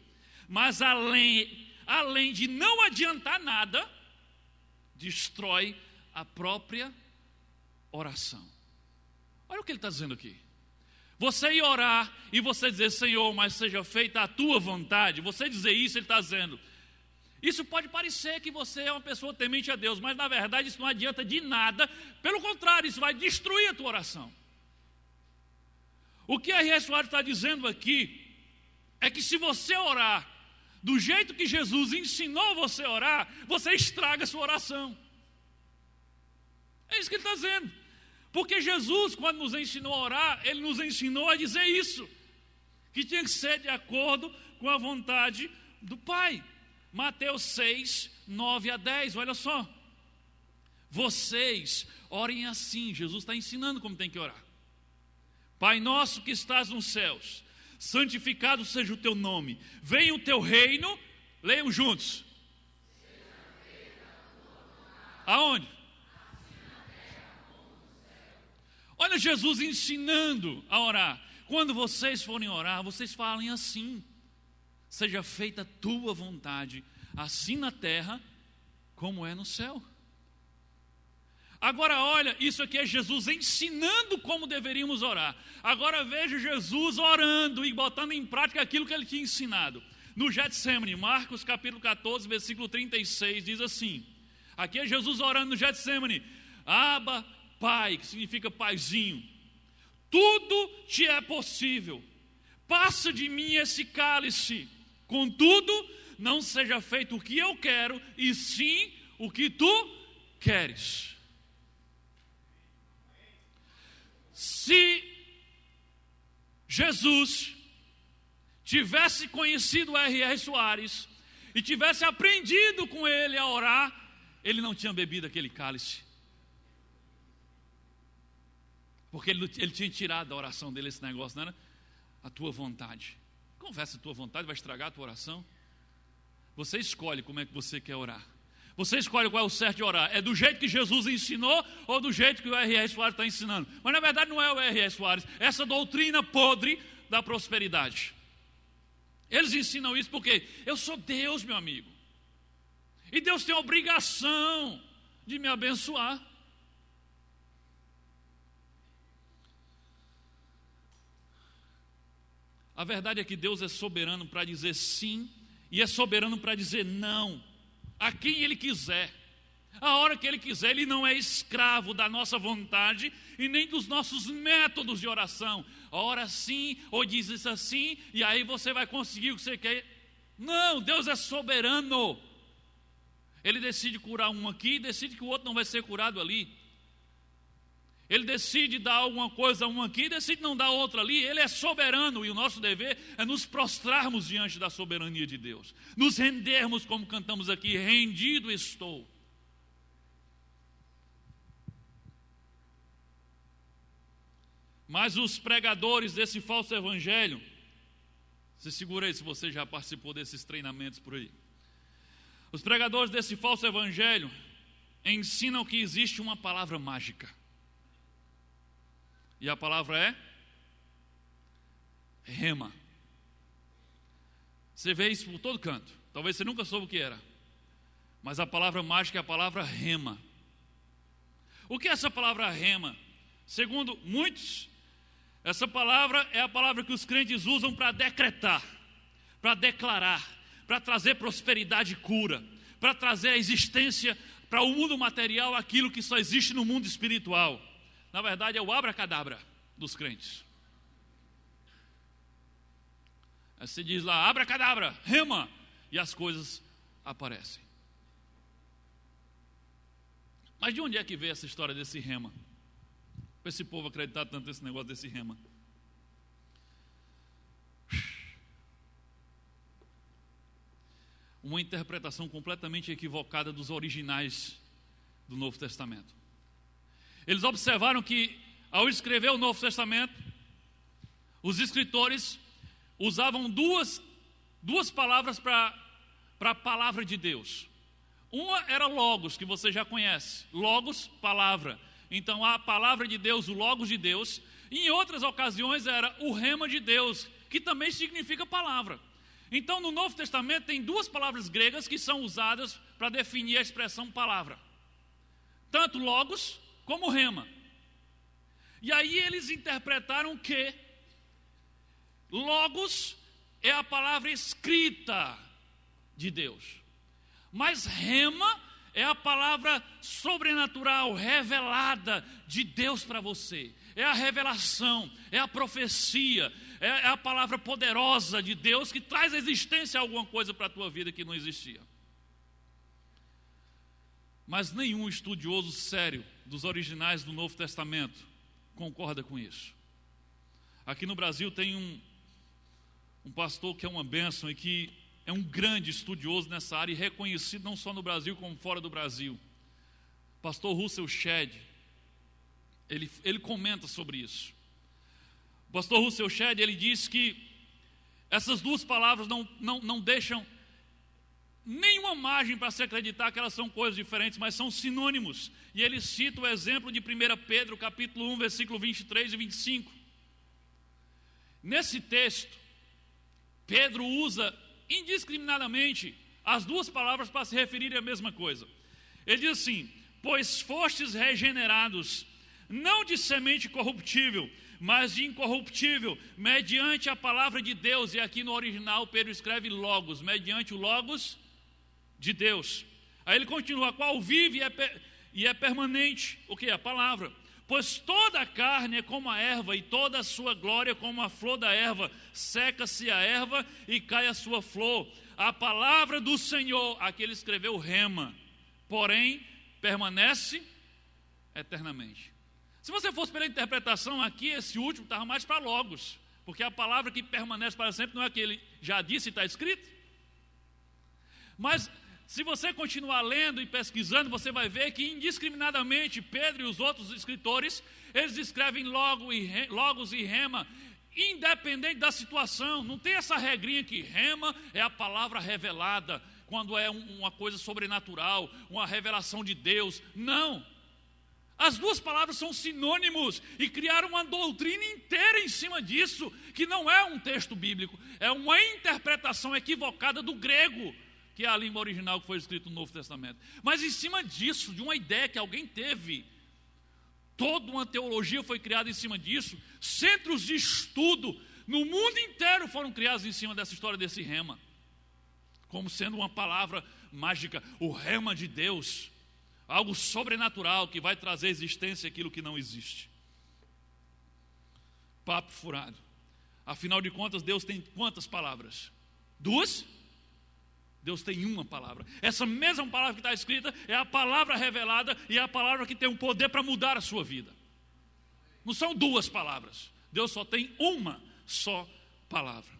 mas além de não adiantar nada, destrói a própria oração. Olha o que ele está dizendo aqui. Você ir orar e você dizer, Senhor, mas seja feita a tua vontade, você dizer isso, ele está dizendo, isso pode parecer que você é uma pessoa temente a Deus, mas na verdade isso não adianta de nada, pelo contrário, isso vai destruir a tua oração. O que a R.R. Soares está dizendo aqui é que se você orar do jeito que Jesus ensinou você a orar, você estraga a sua oração. É isso que ele está dizendo. Porque Jesus, quando nos ensinou a orar, ele nos ensinou a dizer isso, que tinha que ser de acordo com a vontade do Pai. Mateus 6, 9 a 10, olha só. Vocês orem assim, Jesus está ensinando como tem que orar. Pai nosso que estás nos céus, santificado seja o teu nome, venha o teu reino, leiam juntos. Aonde? Olha Jesus ensinando a orar. Quando vocês forem orar, vocês falem assim: seja feita a tua vontade, assim na terra como é no céu. Agora olha, isso aqui é Jesus ensinando como deveríamos orar. Agora veja Jesus orando e botando em prática aquilo que ele tinha ensinado. No Getsemane, Marcos capítulo 14, versículo 36, diz assim, aqui é Jesus orando no Getsemane: Abba, Pai, que significa paizinho, tudo te é possível. Passa de mim esse cálice. Contudo, não seja feito o que eu quero, e sim o que tu queres. Se Jesus tivesse conhecido R.R. Soares e tivesse aprendido com ele a orar, ele não tinha bebido aquele cálice. Porque ele tinha tirado da oração dele esse negócio, não era a tua vontade. Confessa a tua vontade, vai estragar a tua oração. Você escolhe como é que você quer orar. Você escolhe qual é o certo de orar. É do jeito que Jesus ensinou ou do jeito que o R.R. Soares está ensinando? Mas na verdade não é o R.R. Soares. Essa doutrina podre da prosperidade. Eles ensinam isso porque eu sou Deus, meu amigo. E Deus tem a obrigação de me abençoar. A verdade é que Deus é soberano para dizer sim e é soberano para dizer não a quem Ele quiser, a hora que Ele quiser. Ele não é escravo da nossa vontade e nem dos nossos métodos de oração. Ora sim, ou diz isso assim, e aí você vai conseguir o que você quer. Não, Deus é soberano. Ele decide curar um aqui e decide que o outro não vai ser curado ali. Ele decide dar alguma coisa a um aqui e decide não dar outra ali. Ele é soberano e o nosso dever é nos prostrarmos diante da soberania de Deus. Nos rendermos, como cantamos aqui, rendido estou. Mas os pregadores desse falso evangelho, se segura aí se você já participou desses treinamentos por aí. Os pregadores desse falso evangelho ensinam que existe uma palavra mágica. E a palavra é rema. Você vê isso por todo canto. Talvez você nunca soube o que era. Mas a palavra mágica é a palavra rema. O que é essa palavra rema? Segundo muitos, essa palavra é a palavra que os crentes usam para decretar, para declarar, para trazer prosperidade e cura, para trazer a existência para o mundo material aquilo que só existe no mundo espiritual. Na verdade é o abracadabra dos crentes. Aí você diz lá, abracadabra, rema, e as coisas aparecem. Mas de onde é que veio essa história desse rema? Para esse povo acreditar tanto nesse negócio desse rema. Uma interpretação completamente equivocada dos originais do Novo Testamento. Eles observaram que, ao escrever o Novo Testamento, os escritores usavam duas palavras para a palavra de Deus. Uma era logos, que você já conhece. Logos, palavra. Então, a palavra de Deus, o logos de Deus. E em outras ocasiões era o rema de Deus, que também significa palavra. Então, no Novo Testamento tem duas palavras gregas que são usadas para definir a expressão palavra. Tanto logos como rema. E aí eles interpretaram que logos é a palavra escrita de Deus, mas rema é a palavra sobrenatural, revelada de Deus para você. É a revelação, é a profecia, é a palavra poderosa de Deus que traz à existência alguma coisa para a tua vida que não existia. Mas nenhum estudioso sério dos originais do Novo Testamento concorda com isso. Aqui no Brasil tem um pastor que é uma bênção e que é um grande estudioso nessa área e reconhecido não só no Brasil como fora do Brasil. Pastor Russell Shedd, ele comenta sobre isso. O pastor Russell Shedd, ele diz que essas duas palavras não deixam nenhuma margem para se acreditar que elas são coisas diferentes, mas são sinônimos. E ele cita o exemplo de 1 Pedro, capítulo 1, versículo 23 e 25. Nesse texto, Pedro usa indiscriminadamente as duas palavras para se referir à mesma coisa. Ele diz assim: pois fostes regenerados, não de semente corruptível, mas de incorruptível, mediante a palavra de Deus. E aqui no original Pedro escreve logos, mediante o logos de Deus. Aí ele continua, a qual vive e é permanente, o que? A palavra, Pois toda a carne é como a erva, e toda a sua glória como a flor da erva. Seca-se a erva e cai a sua flor. A palavra do Senhor, aqui ele escreveu rema, porém permanece eternamente. Se você fosse pela interpretação aqui, esse último estava mais para logos, porque a palavra que permanece para sempre não é que ele já disse e está escrito. Mas se você continuar lendo e pesquisando, você vai ver que indiscriminadamente Pedro e os outros escritores, eles escrevem logos e rema, independente da situação. Não tem essa regrinha que rema é a palavra revelada, quando é uma coisa sobrenatural, uma revelação de Deus. Não. As duas palavras são sinônimos e criaram uma doutrina inteira em cima disso, que não é um texto bíblico, é uma interpretação equivocada do grego, que é a língua original que foi escrita no Novo Testamento. Mas em cima disso, de uma ideia que alguém teve, toda uma teologia foi criada em cima disso, centros de estudo no mundo inteiro foram criados em cima dessa história desse rema, como sendo uma palavra mágica, o rema de Deus, algo sobrenatural que vai trazer à existência aquilo que não existe. Papo furado. Afinal de contas, Deus tem quantas palavras? 2? Deus tem uma palavra. Essa mesma palavra que está escrita é a palavra revelada e é a palavra que tem o poder para mudar a sua vida. Não são 2 palavras. Deus só tem uma só palavra.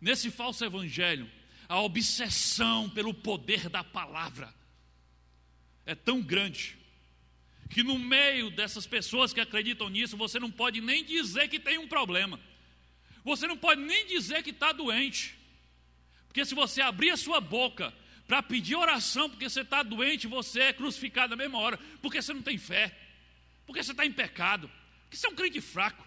Nesse falso evangelho, a obsessão pelo poder da palavra é tão grande que no meio dessas pessoas que acreditam nisso, você não pode nem dizer que tem um problema. Você não pode nem dizer que está doente. Porque se você abrir a sua boca para pedir oração porque você está doente, você é crucificado na mesma hora, porque você não tem fé, porque você está em pecado, porque você é um crente fraco.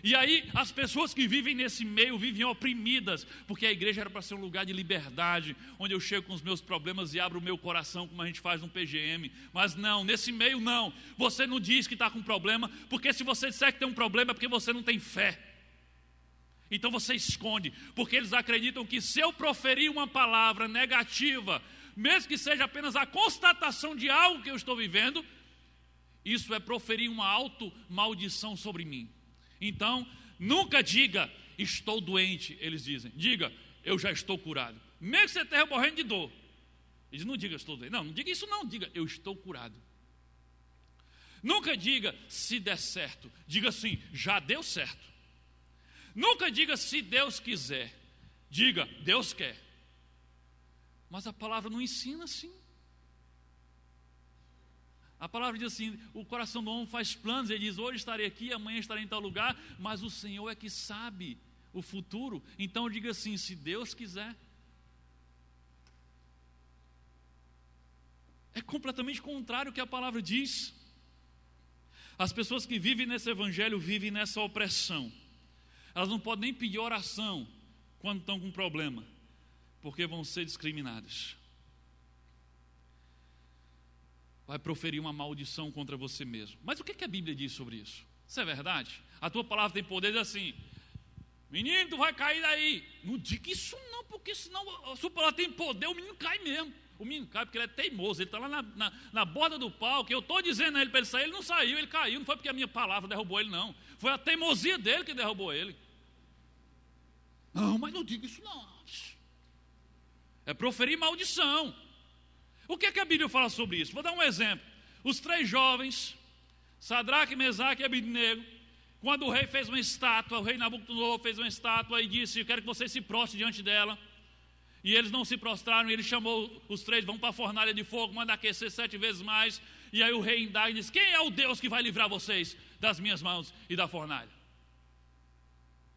E aí as pessoas que vivem nesse meio vivem oprimidas, porque a igreja era para ser um lugar de liberdade, onde eu chego com os meus problemas e abro o meu coração, como a gente faz no PGM. Mas não, nesse meio não, você não diz que está com problema, porque se você disser que tem um problema é porque você não tem fé. Então você esconde, porque eles acreditam que se eu proferir uma palavra negativa, mesmo que seja apenas a constatação de algo que eu estou vivendo, isso é proferir uma auto-maldição sobre mim. Então, nunca diga, estou doente, eles dizem. Diga, eu já estou curado. Mesmo que você esteja morrendo de dor. Eles não digam, estou doente. Não diga isso não, diga, eu estou curado. Nunca diga, se der certo. Diga assim, já deu certo. Nunca diga, se Deus quiser. Diga, Deus quer. Mas a palavra não ensina assim. A palavra diz assim, o coração do homem faz planos, ele diz, hoje estarei aqui, amanhã estarei em tal lugar, mas o Senhor é que sabe o futuro. Então diga assim, se Deus quiser. É completamente contrário ao que a palavra diz. As pessoas que vivem nesse evangelho vivem nessa opressão. Elas não podem nem pedir oração quando estão com problema, porque vão ser discriminadas. Vai proferir uma maldição contra você mesmo. Mas o que a Bíblia diz sobre isso? Isso é verdade? A tua palavra tem poder de assim, menino, tu vai cair daí. Não diga isso não, porque senão a sua palavra tem poder, o menino cai mesmo. O menino cai porque ele é teimoso, ele está lá na borda do palco, eu estou dizendo a ele para ele sair, ele não saiu, ele caiu. Não foi porque a minha palavra derrubou ele, não. Foi a teimosia dele que derrubou ele. Não, mas não diga isso não. É proferir maldição. O que a Bíblia fala sobre isso? Vou dar um exemplo. Os 3 jovens, Sadraque, Mesaque e Abednego, quando o rei fez uma estátua, o rei Nabucodonosor fez uma estátua e disse, eu quero que vocês se prostrem diante dela. E eles não se prostraram, e ele chamou os 3, vão para a fornalha de fogo, manda aquecer 7 vezes mais. E aí o rei indaga e diz, quem é o Deus que vai livrar vocês das minhas mãos e da fornalha?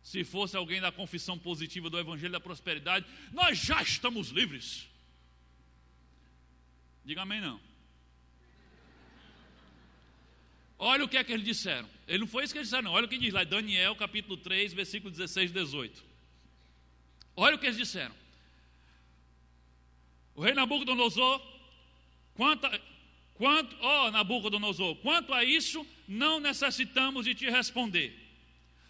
Se fosse alguém da confissão positiva do Evangelho da Prosperidade, nós já estamos livres. Diga amém não. Olha o que é que eles disseram. Ele não foi isso que eles disseram não. Olha o que diz lá, Daniel capítulo 3, versículo 16 e 18. Olha o que eles disseram. O rei Nabucodonosor, Nabucodonosor, quanto a isso, não necessitamos de te responder.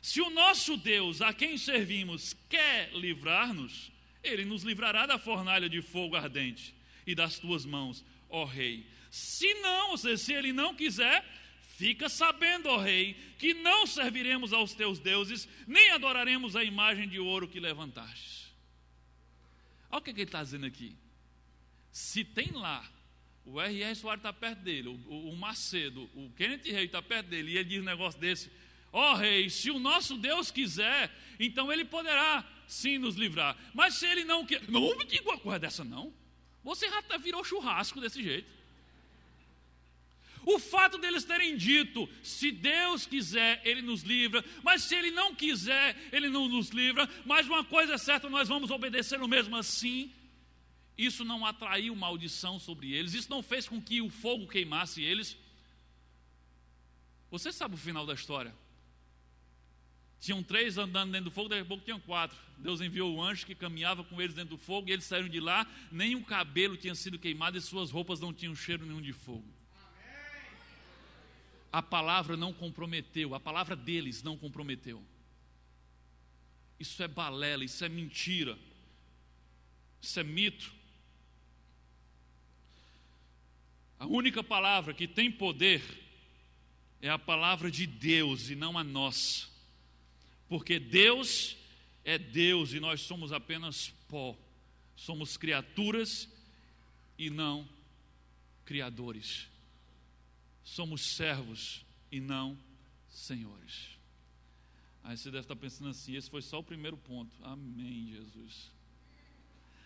Se o nosso Deus, a quem servimos, quer livrar-nos, ele nos livrará da fornalha de fogo ardente e das tuas mãos, ó rei. Se não, ou seja, se ele não quiser, fica sabendo, ó rei, que não serviremos aos teus deuses, nem adoraremos a imagem de ouro que levantastes. Olha o que ele está dizendo aqui. Se tem lá, o R.R. Soares está perto dele, o Macedo, o Kenneth Rei está perto dele, e ele diz um negócio desse: ó rei, se o nosso Deus quiser, então ele poderá sim nos livrar. Mas se ele não quer, não me diga uma coisa dessa não. Você já virou churrasco desse jeito. O fato deles terem dito, se Deus quiser, Ele nos livra, mas se Ele não quiser, Ele não nos livra, mas uma coisa é certa, nós vamos obedecer mesmo assim. Isso não atraiu maldição sobre eles, isso não fez com que o fogo queimasse eles. Você sabe o final da história? Tinham 3 andando dentro do fogo, daqui a pouco tinham 4. Deus enviou o anjo que caminhava com eles dentro do fogo, e eles saíram de lá, nem o cabelo tinha sido queimado e suas roupas não tinham cheiro nenhum de fogo. A palavra não comprometeu, a palavra deles não comprometeu. Isso é balela, isso é mentira, isso é mito. A única palavra que tem poder é a palavra de Deus e não a nossa. Porque Deus é Deus e nós somos apenas pó. Somos criaturas e não criadores. Somos servos e não senhores. Aí você deve estar pensando assim, esse foi só o primeiro ponto. Amém, Jesus.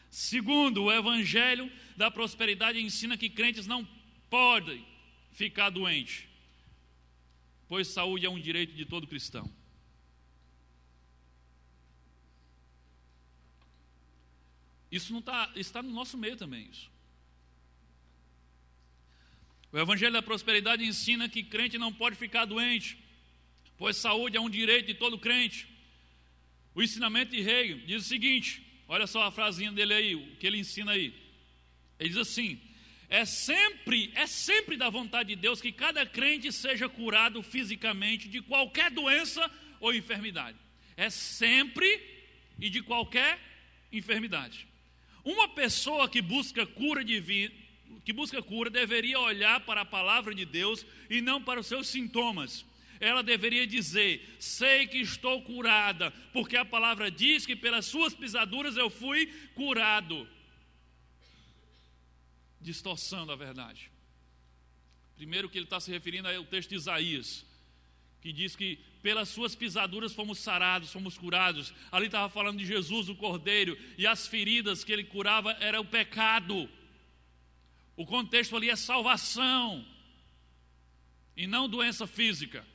Segundo, o evangelho da prosperidade ensina que crentes não podem ficar doentes, pois saúde é um direito de todo cristão. Isso não está no nosso meio também, isso. O evangelho da prosperidade ensina que crente não pode ficar doente, pois saúde é um direito de todo crente. O ensinamento de Hegel diz o seguinte, olha só a frasinha dele aí, o que ele ensina aí. Ele diz assim: é sempre da vontade de Deus que cada crente seja curado fisicamente de qualquer doença ou enfermidade. É sempre e de qualquer enfermidade. Uma pessoa que busca cura deveria olhar para a palavra de Deus e não para os seus sintomas. Ela deveria dizer: sei que estou curada, porque a palavra diz que pelas suas pisaduras eu fui curado. Distorção da verdade. Primeiro que ele está se referindo ao texto de Isaías, que diz que pelas suas pisaduras fomos sarados, fomos curados. Ali estava falando de Jesus, o Cordeiro, e as feridas que ele curava era o pecado. O contexto ali é salvação e não doença física.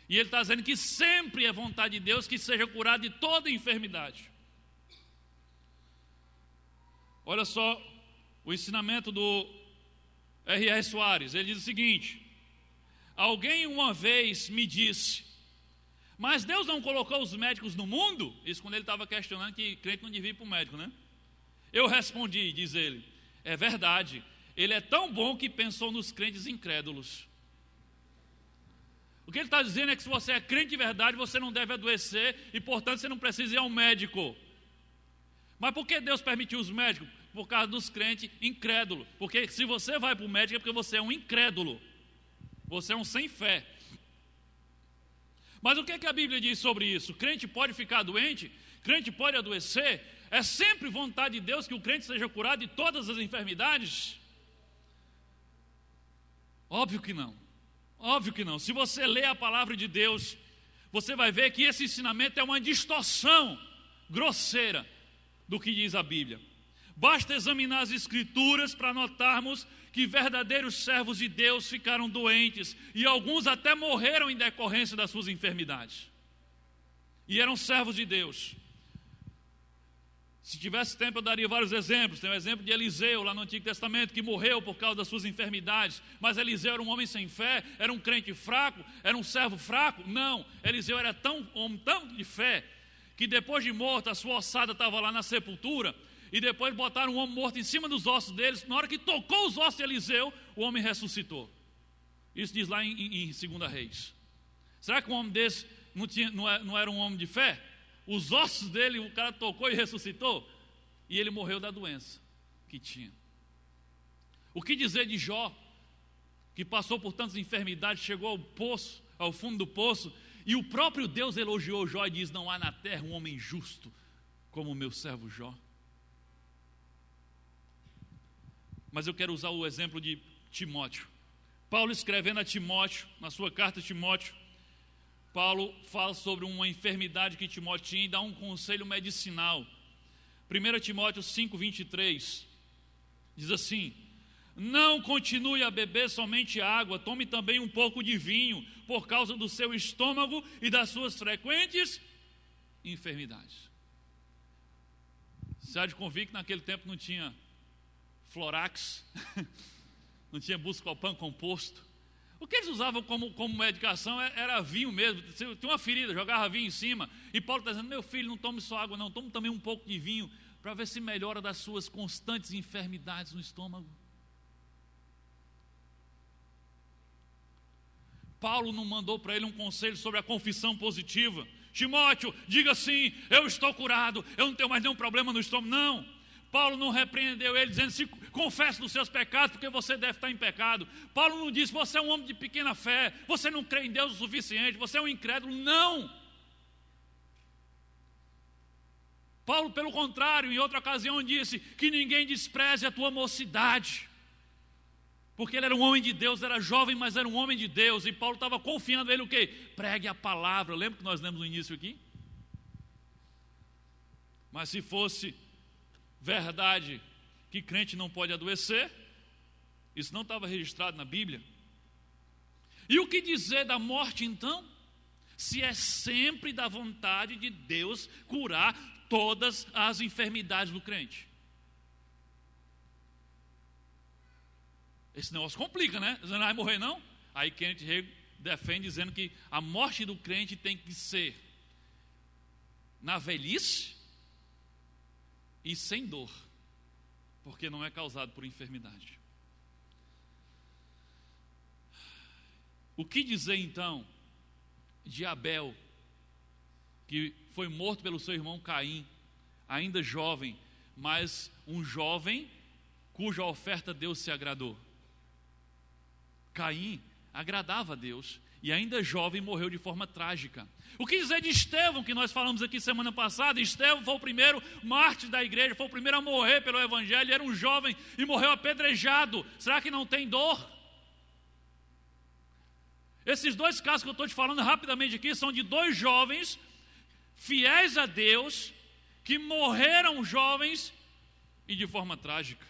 E ele está dizendo que sempre é vontade de Deus que seja curado de toda enfermidade. Olha só o ensinamento do R.R. Soares. Ele diz o seguinte: alguém uma vez me disse, mas Deus não colocou os médicos no mundo? Isso quando ele estava questionando que crente não devia ir para o médico, né? Eu respondi, diz ele, é verdade. Ele é tão bom que pensou nos crentes incrédulos. O que ele está dizendo é que se você é crente de verdade, você não deve adoecer e, portanto, você não precisa ir ao médico. Mas por que Deus permitiu os médicos? Por causa dos crentes incrédulos. Porque se você vai para o médico é porque você é um incrédulo. Você é um sem fé. Mas o que a Bíblia diz sobre isso? Crente pode ficar doente? Crente pode adoecer? É sempre vontade de Deus que o crente seja curado de todas as enfermidades? Óbvio que não. Óbvio que não. Se você ler a palavra de Deus, você vai ver que esse ensinamento é uma distorção grosseira do que diz a Bíblia. Basta examinar as Escrituras para notarmos que verdadeiros servos de Deus ficaram doentes e alguns até morreram em decorrência das suas enfermidades. E eram servos de Deus. Se tivesse tempo eu daria vários exemplos. Tem o exemplo de Eliseu lá no Antigo Testamento, que morreu por causa das suas enfermidades. Mas Eliseu era um homem sem fé, era um crente fraco, era um servo fraco? Não, Eliseu era homem tão de fé, que depois de morto a sua ossada estava lá na sepultura, e depois botaram um homem morto em cima dos ossos deles. Na hora que tocou os ossos de Eliseu, o homem ressuscitou. Isso diz lá em 2 Reis. Será que um homem desse não era um homem de fé? Os ossos dele, o cara tocou e ressuscitou, e ele morreu da doença que tinha. O que dizer de Jó? que passou por tantas enfermidades, chegou ao poço, ao fundo do poço, e o próprio Deus elogiou Jó e diz: não há na terra um homem justo como o meu servo Jó. Mas eu quero usar o exemplo de Timóteo. Paulo escrevendo a Timóteo, na sua carta a Timóteo, Paulo fala sobre uma enfermidade que Timóteo tinha e dá um conselho medicinal. 1 Timóteo 5:23 diz assim: não continue a beber somente água, tome também um pouco de vinho, por causa do seu estômago e das suas frequentes enfermidades. Você há de convir que naquele tempo não tinha Florax, não tinha Buscopan composto. O que eles usavam como medicação era vinho mesmo. Tinha uma ferida, jogava vinho em cima. E Paulo está dizendo: meu filho, não tome só água não, tome também um pouco de vinho, para ver se melhora das suas constantes enfermidades no estômago. Paulo não mandou para ele um conselho sobre a confissão positiva. Timóteo, diga assim: eu estou curado, eu não tenho mais nenhum problema no estômago. Não, Paulo não repreendeu ele dizendo: se confesse dos seus pecados, porque você deve estar em pecado. Paulo não disse: você é um homem de pequena fé, você não crê em Deus o suficiente, você é um incrédulo. Não. Paulo, pelo contrário, em outra ocasião disse que ninguém despreze a tua mocidade, porque ele era um homem de Deus, era jovem, mas era um homem de Deus, e Paulo estava confiando nele o quê? Pregue a palavra. Lembra que nós lemos no início aqui? Mas se fosse verdade que crente não pode adoecer, isso não estava registrado na Bíblia. E o que dizer da morte então? Se é sempre da vontade de Deus curar todas as enfermidades do crente. Esse negócio complica, né? Dizendo: vai morrer não? Aí Kenneth Hagin defende dizendo que a morte do crente tem que ser na velhice e sem dor, porque não é causado por enfermidade. O que dizer então de Abel, que foi morto pelo seu irmão Caim, ainda jovem, mas um jovem cuja oferta Deus se agradou? Caim agradava a Deus e ainda jovem morreu de forma trágica. O que dizer de Estevão, que nós falamos aqui semana passada? Estevão foi o primeiro mártir da igreja, foi o primeiro a morrer pelo evangelho, era um jovem e morreu apedrejado. Será que não tem dor? Esses dois casos que eu estou te falando rapidamente aqui são de dois jovens fiéis a Deus, que morreram jovens e de forma trágica.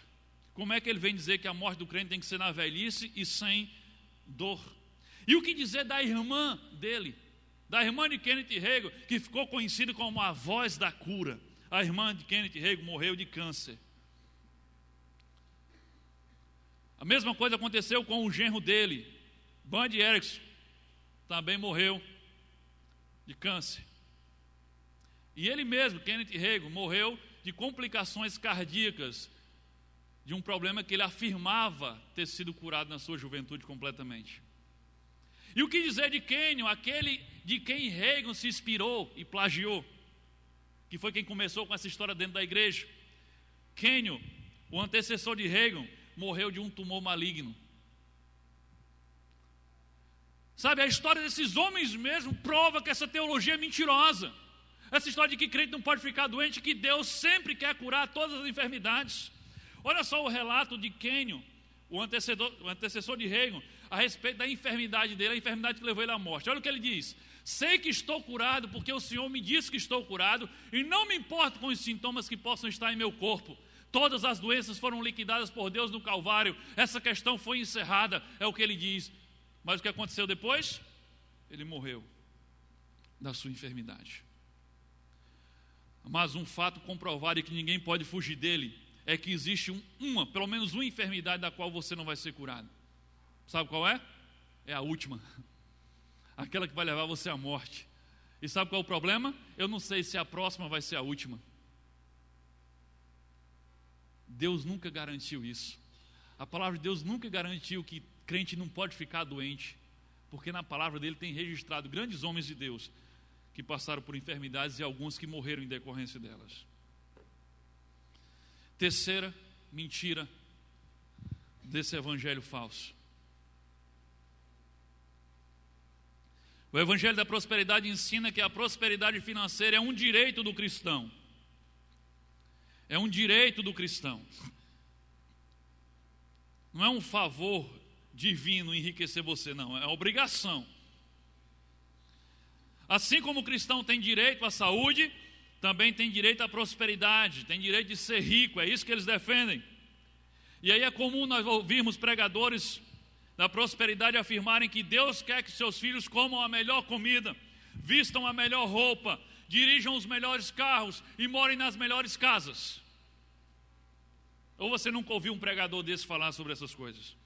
Como é que ele vem dizer que a morte do crente tem que ser na velhice e sem dor? E o que dizer da irmã dele, da irmã de Kenneth Hagin, que ficou conhecida como a voz da cura? A irmã de Kenneth Hagin morreu de câncer. A mesma coisa aconteceu com o genro dele, Band Erickson, também morreu de câncer. E ele mesmo, Kenneth Hagin, morreu de complicações cardíacas, de um problema que ele afirmava ter sido curado na sua juventude completamente. E o que dizer de Kenyon, aquele de quem Hagin se inspirou e plagiou, que foi quem começou com essa história dentro da igreja? Kenyon, o antecessor de Hagin, morreu de um tumor maligno. Sabe, a história desses homens mesmo prova que essa teologia é mentirosa. Essa história de que crente não pode ficar doente, que Deus sempre quer curar todas as enfermidades. Olha só o relato de Kenyon, o antecessor de Hagin, a respeito da enfermidade dele, a enfermidade que levou ele à morte. Olha o que ele diz: sei que estou curado, porque o Senhor me disse que estou curado, e não me importo com os sintomas que possam estar em meu corpo. Todas as doenças foram liquidadas por Deus no Calvário, essa questão foi encerrada, é o que ele diz. Mas o que aconteceu depois? Ele morreu da sua enfermidade. Mas um fato comprovado e que ninguém pode fugir dele é que existe pelo menos uma enfermidade da qual você não vai ser curado. Sabe qual é? É a última. Aquela que vai levar você à morte. E sabe qual é o problema? Eu não sei se a próxima vai ser a última. Deus nunca garantiu isso. A palavra de Deus nunca garantiu que crente não pode ficar doente, porque na palavra dele tem registrado grandes homens de Deus que passaram por enfermidades e alguns que morreram em decorrência delas. Terceira mentira desse evangelho falso: O Evangelho da Prosperidade ensina que a prosperidade financeira é um direito do cristão. É um direito do cristão. Não é um favor divino enriquecer você, não. É obrigação. Assim como o cristão tem direito à saúde, também tem direito à prosperidade, tem direito de ser rico. É isso que eles defendem. E aí é comum nós ouvirmos pregadores da prosperidade afirmarem que Deus quer que seus filhos comam a melhor comida, vistam a melhor roupa, dirijam os melhores carros e morem nas melhores casas. Ou você nunca ouviu um pregador desse falar sobre essas coisas?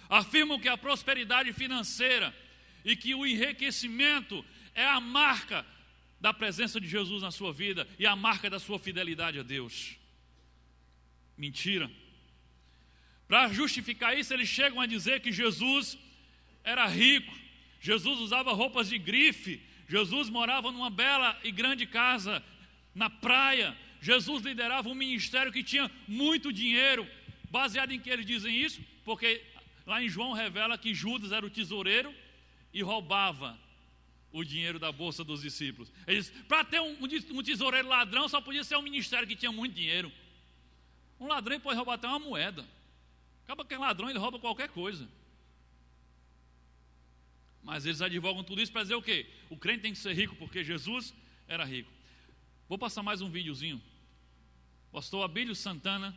Afirmam que a prosperidade financeira e que o enriquecimento é a marca da presença de Jesus na sua vida e a marca da sua fidelidade a Deus. Mentira. Para justificar isso, eles chegam a dizer que Jesus era rico, Jesus usava roupas de grife, Jesus morava numa bela e grande casa na praia, Jesus liderava um ministério que tinha muito dinheiro. Baseado em que eles dizem isso? Porque lá em João revela que Judas era o tesoureiro e roubava o dinheiro da bolsa dos discípulos. Eles, para ter um tesoureiro ladrão, só podia ser um ministério que tinha muito dinheiro. Um ladrão pode roubar até uma moeda. Acaba que é ladrão, ele rouba qualquer coisa. Mas eles advogam tudo isso para dizer o quê? O crente tem que ser rico porque Jesus era rico. Vou passar mais um videozinho. Pastor Abílio Santana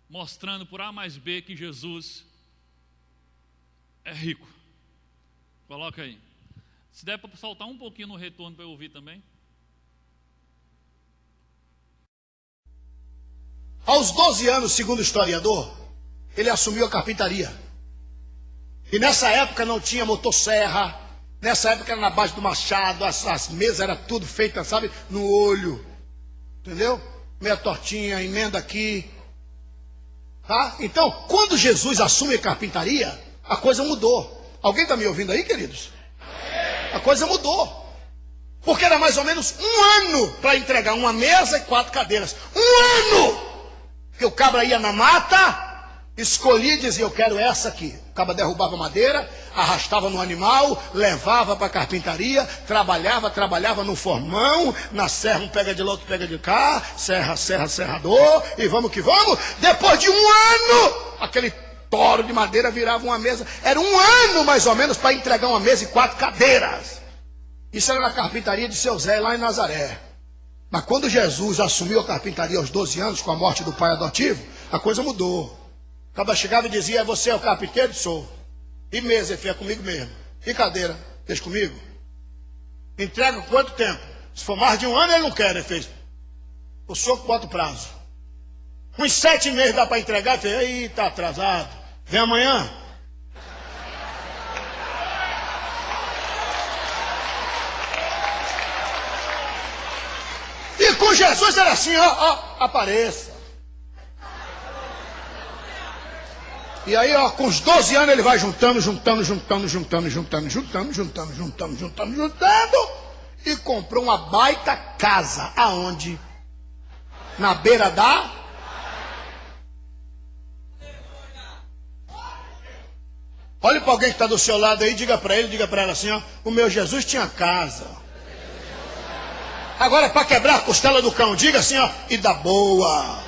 mostrando por A mais B que Jesus é rico. Coloca aí. Se der para soltar um pouquinho no retorno para eu ouvir também. Aos 12 anos, segundo o historiador, ele assumiu a carpintaria. E nessa época não tinha motosserra, nessa época era na base do machado, as mesas eram tudo feitas, sabe, no olho. Entendeu? Meia tortinha, emenda aqui. Tá? Então, quando Jesus assume a carpintaria, a coisa mudou. Alguém está me ouvindo aí, queridos? A coisa mudou. Porque era mais ou menos um ano para entregar uma mesa e 4 cadeiras. Um ano! Porque o cabra ia na mata, escolhia e dizia, eu quero essa aqui. O cabra derrubava madeira, arrastava no animal, levava para a carpintaria, trabalhava no formão, na serra, um pega de lá, outro pega de cá, serrador, e vamos que vamos. Depois de um ano, aquele toro de madeira virava uma mesa. Era um ano mais ou menos para entregar uma mesa e 4 cadeiras. Isso era na carpintaria de seu Zé, lá em Nazaré. Mas quando Jesus assumiu a carpintaria aos 12 anos, com a morte do pai adotivo, a coisa mudou. O cara chegava e dizia, você é o carpinteiro? Sou. E mesa, ele fez comigo mesmo. E cadeira? Fez comigo. Entrega quanto tempo? Se for mais de um ano, ele não quer, ele fez. O senhor bota o prazo. Uns 7 meses dá para entregar, ele fez, aí tá atrasado. Vem amanhã. E com Jesus era assim, apareça. E aí, com os 12 anos ele vai juntando, e comprou uma baita casa. Aonde? Na beira da... Olhe para alguém que está do seu lado aí, diga para ele, diga para ela assim, o meu Jesus tinha casa. Agora, para quebrar a costela do cão, diga assim, e da boa.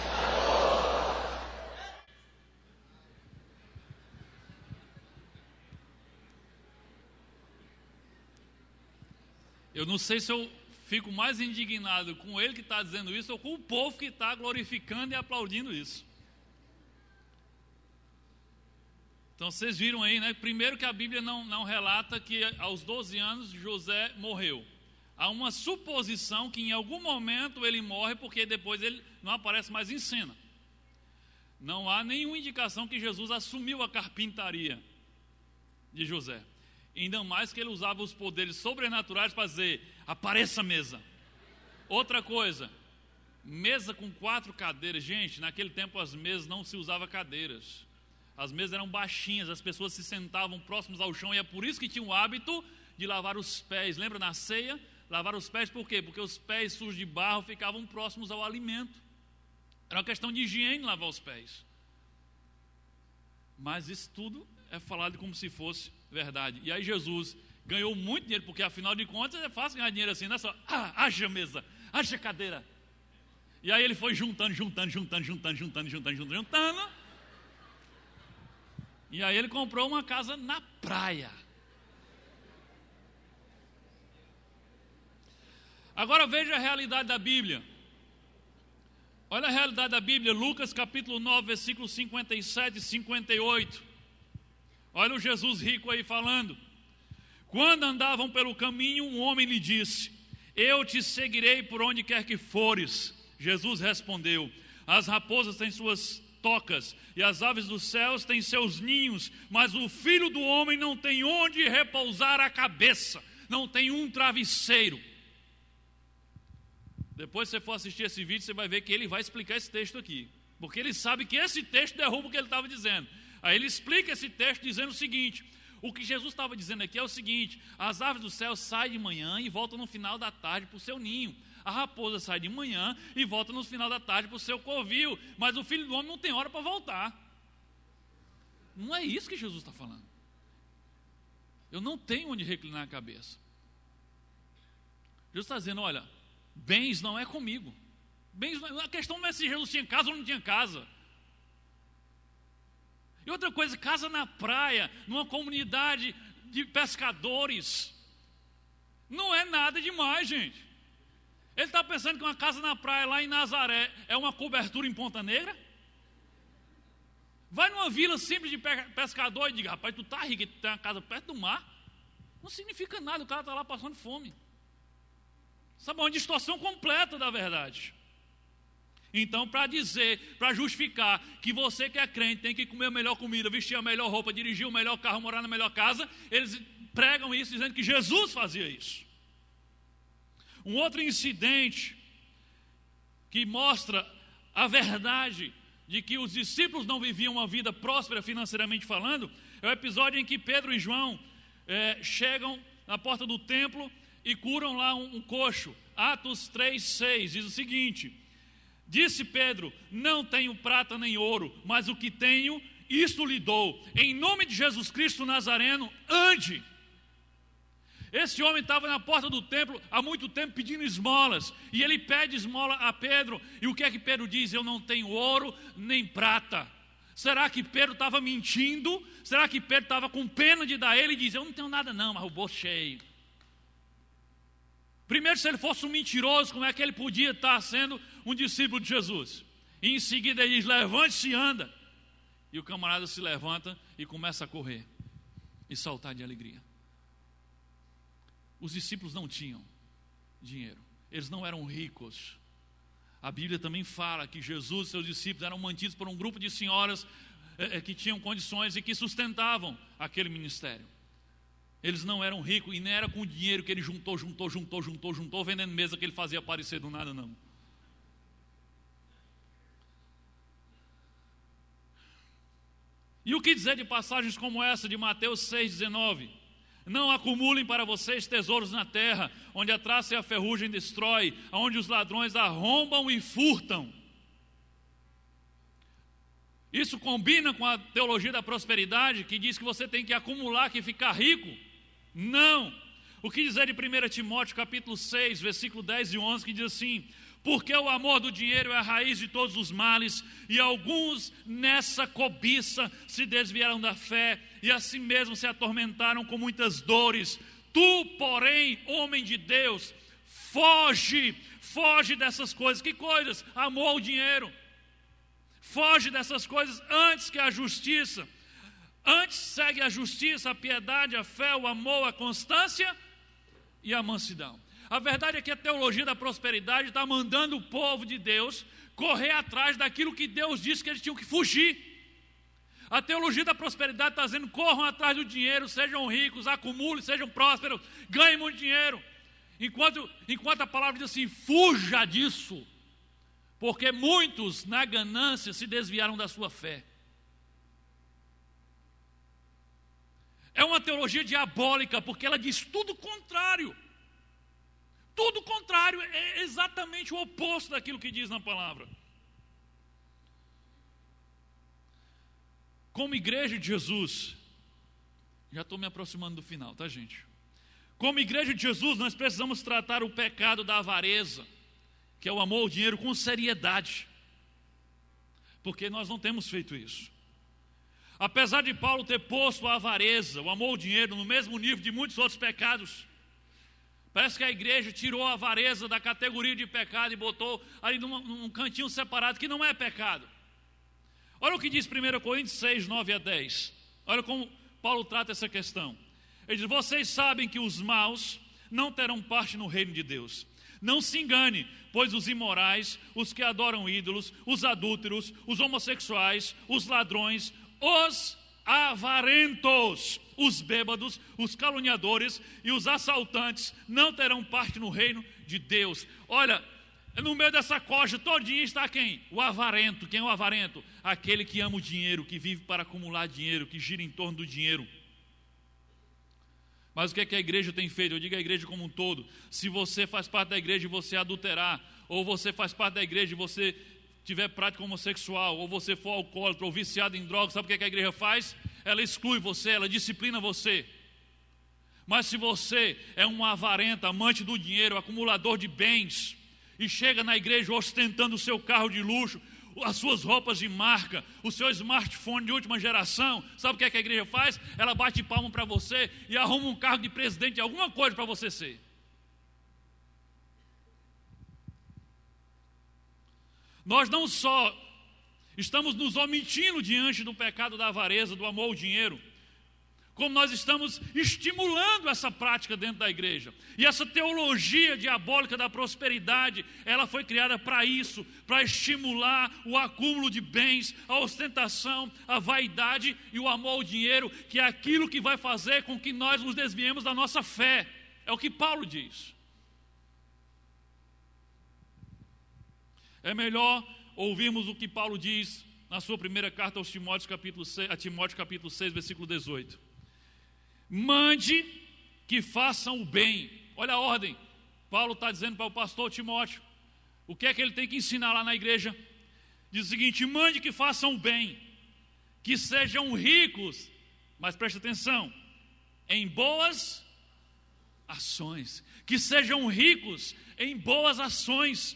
Eu não sei se eu fico mais indignado com ele que está dizendo isso ou com o povo que está glorificando e aplaudindo isso. Então vocês viram aí, né? Primeiro que a Bíblia não relata que aos 12 anos José morreu. Há uma suposição que em algum momento ele morre porque depois ele não aparece mais em cena. Não há nenhuma indicação que Jesus assumiu a carpintaria de José. Ainda mais que ele usava os poderes sobrenaturais para dizer, apareça a mesa. Outra coisa, mesa com 4 cadeiras. Gente, naquele tempo as mesas não se usavam cadeiras. As mesas eram baixinhas, as pessoas se sentavam próximos ao chão e é por isso que tinham o hábito de lavar os pés. Lembra na ceia? Lavar os pés por quê? Porque os pés sujos de barro ficavam próximos ao alimento. Era uma questão de higiene lavar os pés. Mas isso tudo é falado como se fosse verdade. E aí Jesus, Ganhou muito dinheiro, porque afinal de contas é fácil ganhar dinheiro assim, não é só, haja mesa, haja cadeira. E aí ele foi juntando. E aí ele comprou uma casa na praia. Agora veja a realidade da Bíblia. Olha a realidade da Bíblia, Lucas capítulo 9, versículos 57 e 58. Olha o Jesus rico aí falando. Quando andavam pelo caminho, um homem lhe disse: eu te seguirei por onde quer que fores. Jesus respondeu: as raposas têm suas tocas e as aves dos céus têm seus ninhos, mas o Filho do Homem não tem onde repousar a cabeça, não tem um travesseiro. Depois, se você for assistir esse vídeo, você vai ver que ele vai explicar esse texto aqui, porque ele sabe que esse texto derruba o que ele estava dizendo. Aí ele explica esse texto dizendo o seguinte: o que Jesus estava dizendo aqui é o seguinte: as aves do céu saem de manhã e voltam no final da tarde para o seu ninho. A raposa sai de manhã e volta no final da tarde para o seu covil. Mas o Filho do Homem não tem hora para voltar. Não é isso que Jesus está falando. Eu não tenho onde reclinar a cabeça. Jesus está dizendo: olha, bens não é comigo. Bens não é, a questão não é se Jesus tinha casa ou não tinha casa. E outra coisa, casa na praia, numa comunidade de pescadores, não é nada demais, gente. Ele está pensando que uma casa na praia lá em Nazaré é uma cobertura em Ponta Negra? Vai numa vila simples de pescador e diga: rapaz, tu tá rico, tu tem uma casa perto do mar. Não significa nada, o cara está lá passando fome. Sabe, uma distorção completa da verdade. Então, para justificar que você que é crente tem que comer a melhor comida, vestir a melhor roupa, dirigir o melhor carro, morar na melhor casa, eles pregam isso dizendo que Jesus fazia isso. Um outro incidente que mostra a verdade de que os discípulos não viviam uma vida próspera financeiramente falando, é o episódio em que Pedro e João chegam na porta do templo e curam lá um coxo. Atos 3:6 diz o seguinte: disse Pedro: não tenho prata nem ouro, mas o que tenho, isto lhe dou. Em nome de Jesus Cristo Nazareno, ande. Esse homem estava na porta do templo há muito tempo pedindo esmolas, e ele pede esmola a Pedro, e o que é que Pedro diz? Eu não tenho ouro nem prata. Será que Pedro estava mentindo? Será que Pedro estava com pena de dar ele e diz: eu não tenho nada não, mas o bolso cheio? Primeiro, se ele fosse um mentiroso, como é que ele podia estar sendo um discípulo de Jesus? E em seguida ele diz: levante-se e anda. E o camarada se levanta e começa a correr e saltar de alegria. Os discípulos não tinham dinheiro, eles não eram ricos. A Bíblia também fala que Jesus e seus discípulos eram mantidos por um grupo de senhoras que tinham condições e que sustentavam aquele ministério. Eles não eram ricos e nem era com o dinheiro que ele juntou, vendendo mesa que ele fazia aparecer do nada, não. E o que dizer de passagens como essa de Mateus 6,19? Não acumulem para vocês tesouros na terra, onde a traça e a ferrugem destrói, onde os ladrões arrombam e furtam. Isso combina com a teologia da prosperidade, que diz que você tem que acumular, que ficar rico? Não. O que dizer de 1 Timóteo capítulo 6, versículo 10 e 11, que diz assim: porque o amor do dinheiro é a raiz de todos os males, e alguns nessa cobiça se desviaram da fé, e assim mesmo se atormentaram com muitas dores. Tu, porém, homem de Deus, foge dessas coisas. Que coisas? Amor ao dinheiro. Foge dessas coisas antes que a justiça. Antes segue a justiça, a piedade, a fé, o amor, a constância e a mansidão. A verdade é que a teologia da prosperidade está mandando o povo de Deus correr atrás daquilo que Deus disse que eles tinham que fugir. A teologia da prosperidade está dizendo: corram atrás do dinheiro, sejam ricos, acumulem, sejam prósperos, ganhem muito dinheiro. Enquanto a palavra diz assim: fuja disso, porque muitos na ganância se desviaram da sua fé. É uma teologia diabólica, porque ela diz tudo o contrário. Tudo o contrário, é exatamente o oposto daquilo que diz na palavra. Como igreja de Jesus, já estou me aproximando do final, tá, gente? Como igreja de Jesus, nós precisamos tratar o pecado da avareza, que é o amor ao dinheiro, com seriedade, porque nós não temos feito isso. Apesar de Paulo ter posto a avareza, o amor ao dinheiro, no mesmo nível de muitos outros pecados, parece que a igreja tirou a avareza da categoria de pecado e botou ali num cantinho separado, que não é pecado. Olha o que diz 1 Coríntios 6, 9 a 10. Olha como Paulo trata essa questão. Ele diz: vocês sabem que os maus não terão parte no reino de Deus. Não se engane, pois os imorais, os que adoram ídolos, os adúlteros, os homossexuais, os ladrões, os avarentos, os bêbados, os caluniadores e os assaltantes não terão parte no reino de Deus. Olha, no meio dessa coxa todinha está quem? O avarento. Quem é o avarento? Aquele que ama o dinheiro, que vive para acumular dinheiro, que gira em torno do dinheiro. Mas o que é que a igreja tem feito? Eu digo a igreja como um todo. Se você faz parte da igreja e você adulterar, ou você faz parte da igreja e você tiver prática homossexual, ou você for alcoólatra ou viciado em drogas, sabe o que é que a igreja faz? Ela exclui você, ela disciplina você. Mas se você é um avarento, amante do dinheiro, acumulador de bens, e chega na igreja ostentando o seu carro de luxo, as suas roupas de marca, o seu smartphone de última geração, sabe o que é que a igreja faz? Ela bate palma para você e arruma um cargo de presidente de alguma coisa para você ser. Nós não só estamos nos omitindo diante do pecado da avareza, do amor ao dinheiro, como nós estamos estimulando essa prática dentro da igreja. E essa teologia diabólica da prosperidade, ela foi criada para isso, para estimular o acúmulo de bens, a ostentação, a vaidade e o amor ao dinheiro, que é aquilo que vai fazer com que nós nos desviemos da nossa fé. É o que Paulo diz. É melhor ouvirmos o que Paulo diz na sua primeira carta aos Timóteos, capítulo 6, versículo 18. Mande que façam o bem. Olha a ordem. Paulo está dizendo para o pastor Timóteo. O que é que ele tem que ensinar lá na igreja? Diz o seguinte: mande que façam o bem, que sejam ricos, mas preste atenção, em boas ações. Que sejam ricos em boas ações,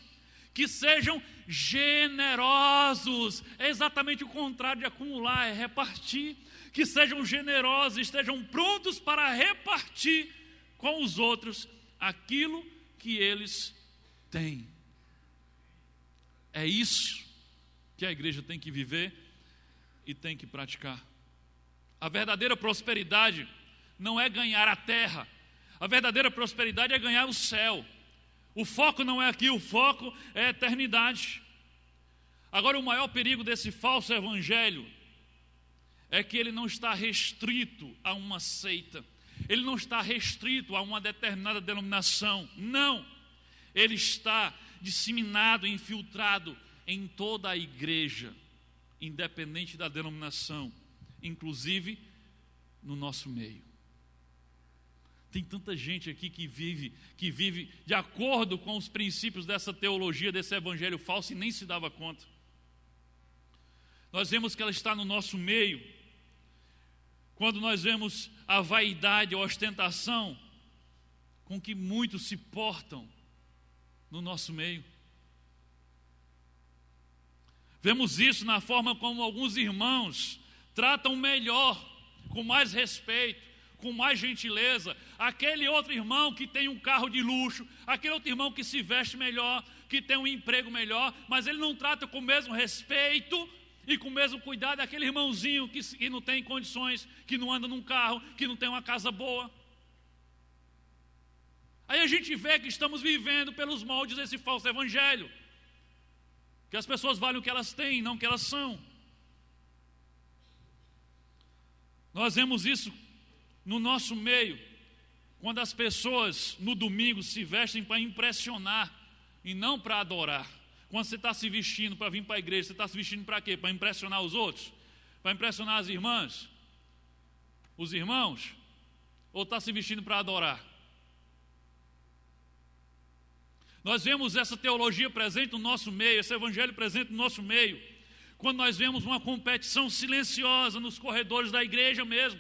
que sejam generosos. É exatamente o contrário de acumular, é repartir. Que sejam generosos, estejam prontos para repartir com os outros aquilo que eles têm. É isso que a igreja tem que viver e tem que praticar. A verdadeira prosperidade não é ganhar a terra. A verdadeira prosperidade é ganhar o céu. O foco não é aqui, o foco é a eternidade. Agora, o maior perigo desse falso evangelho é que ele não está restrito a uma seita, ele não está restrito a uma determinada denominação, não, ele está disseminado, infiltrado em toda a igreja, independente da denominação, inclusive no nosso meio. Tem tanta gente aqui que vive de acordo com os princípios dessa teologia, desse evangelho falso, e nem se dava conta. Nós vemos que ela está no nosso meio, quando nós vemos a vaidade, a ostentação com que muitos se portam no nosso meio. Vemos isso na forma como alguns irmãos tratam melhor, com mais respeito, com mais gentileza, aquele outro irmão que tem um carro de luxo, aquele outro irmão que se veste melhor, que tem um emprego melhor, mas ele não trata com o mesmo respeito e com o mesmo cuidado aquele irmãozinho que não tem condições, que não anda num carro, que não tem uma casa boa. Aí a gente vê que estamos vivendo pelos moldes desse falso evangelho, que as pessoas valem o que elas têm, não o que elas são. Nós vemos isso no nosso meio, quando as pessoas no domingo se vestem para impressionar e não para adorar. Quando você está se vestindo para vir para a igreja, você está se vestindo para quê? Para impressionar os outros? Para impressionar as irmãs? Os irmãos? Ou está se vestindo para adorar? Nós vemos essa teologia presente no nosso meio, esse evangelho presente no nosso meio, quando nós vemos uma competição silenciosa nos corredores da igreja mesmo.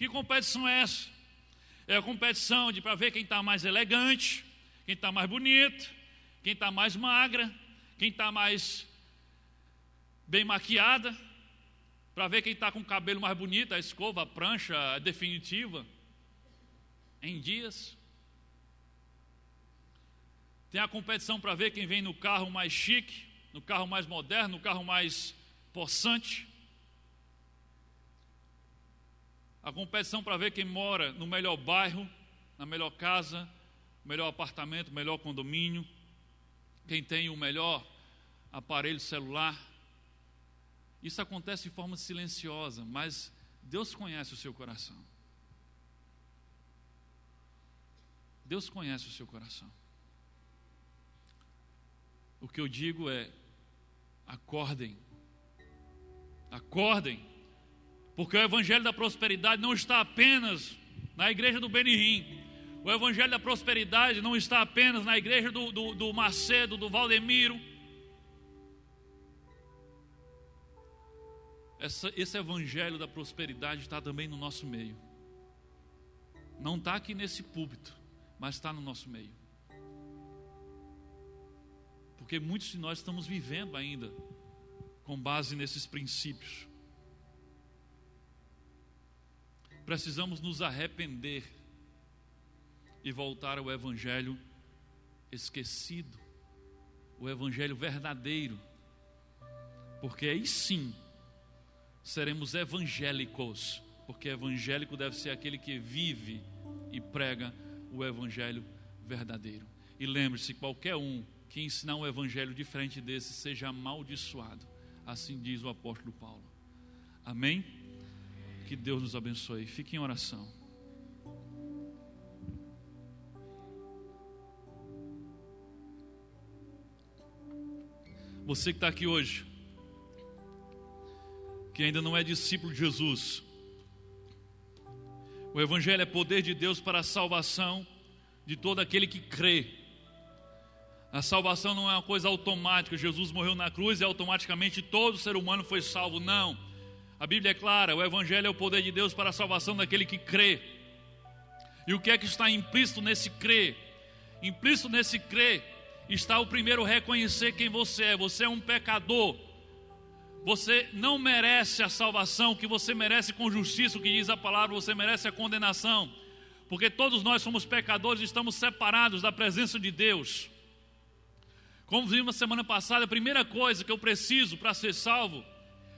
Que competição é essa? É a competição para ver quem está mais elegante, quem está mais bonito, quem está mais magra, quem está mais bem maquiada, para ver quem está com o cabelo mais bonito, a escova, a prancha, a definitiva, em dias. Tem a competição para ver quem vem no carro mais chique, no carro mais moderno, no carro mais possante. A competição para ver quem mora no melhor bairro, na melhor casa, melhor apartamento, melhor condomínio, quem tem o melhor aparelho celular. Isso acontece de forma silenciosa, mas Deus conhece o seu coração. Deus conhece o seu coração. O que eu digo é: acordem. Acordem. Porque o evangelho da prosperidade não está apenas na igreja do Benihim. O evangelho da prosperidade não está apenas na igreja do Macedo, do Valdemiro. Esse evangelho da prosperidade está também no nosso meio. Não está aqui nesse púlpito, mas está no nosso meio. Porque muitos de nós estamos vivendo ainda com base nesses princípios. Precisamos nos arrepender e voltar ao evangelho esquecido, o evangelho verdadeiro, porque aí sim seremos evangélicos, porque evangélico deve ser aquele que vive e prega o evangelho verdadeiro. E lembre-se, qualquer um que ensinar um evangelho diferente desse seja amaldiçoado, assim diz o apóstolo Paulo. Amém? Que Deus nos abençoe. Fique em oração. Você que está aqui hoje, que ainda não é discípulo de Jesus, o evangelho é poder de Deus para a salvação de todo aquele que crê. A salvação não é uma coisa automática. Jesus morreu na cruz e automaticamente todo ser humano foi salvo. Não. A Bíblia é clara, o evangelho é o poder de Deus para a salvação daquele que crê. E o que é que está implícito nesse crer? Implícito nesse crer está o primeiro reconhecer quem você é. Você é um pecador. Você não merece a salvação que você merece com justiça, o que diz a palavra, você merece a condenação. Porque todos nós somos pecadores e estamos separados da presença de Deus. Como vimos na semana passada, a primeira coisa que eu preciso para ser salvo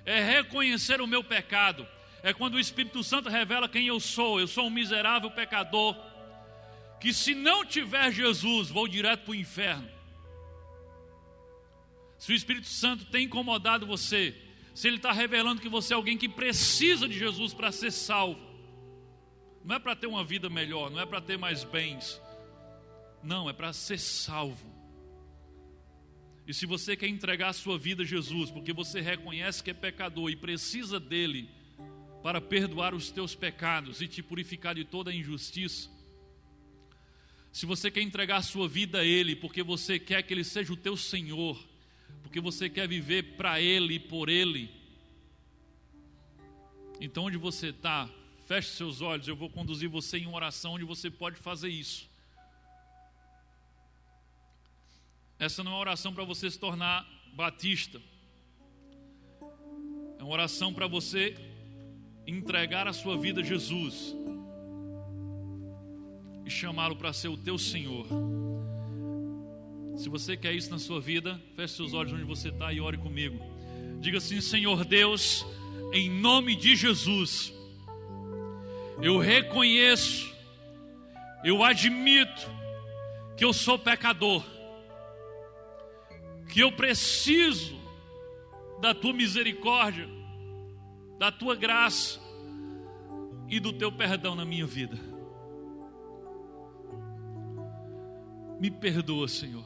é reconhecer o meu pecado. É quando o Espírito Santo revela quem eu sou. Eu sou um miserável pecador, que se não tiver Jesus, vou direto para o inferno. Se o Espírito Santo tem incomodado você, se ele está revelando que você é alguém que precisa de Jesus para ser salvo, não é para ter uma vida melhor, não é para ter mais bens, não, é para ser salvo. E se você quer entregar a sua vida a Jesus, porque você reconhece que é pecador e precisa dele para perdoar os teus pecados e te purificar de toda a injustiça, se você quer entregar a sua vida a ele, porque você quer que ele seja o teu Senhor, porque você quer viver para ele e por ele, então onde você está, feche seus olhos, eu vou conduzir você em uma oração onde você pode fazer isso. Essa não é uma oração para você se tornar batista. É uma oração para você entregar a sua vida a Jesus e chamá-lo para ser o teu Senhor. Se você quer isso na sua vida, feche seus olhos onde você está e ore comigo. Diga assim: Senhor Deus, em nome de Jesus, eu reconheço, eu admito que eu sou pecador, que eu preciso da tua misericórdia, da tua graça e do teu perdão na minha vida. Me perdoa, Senhor,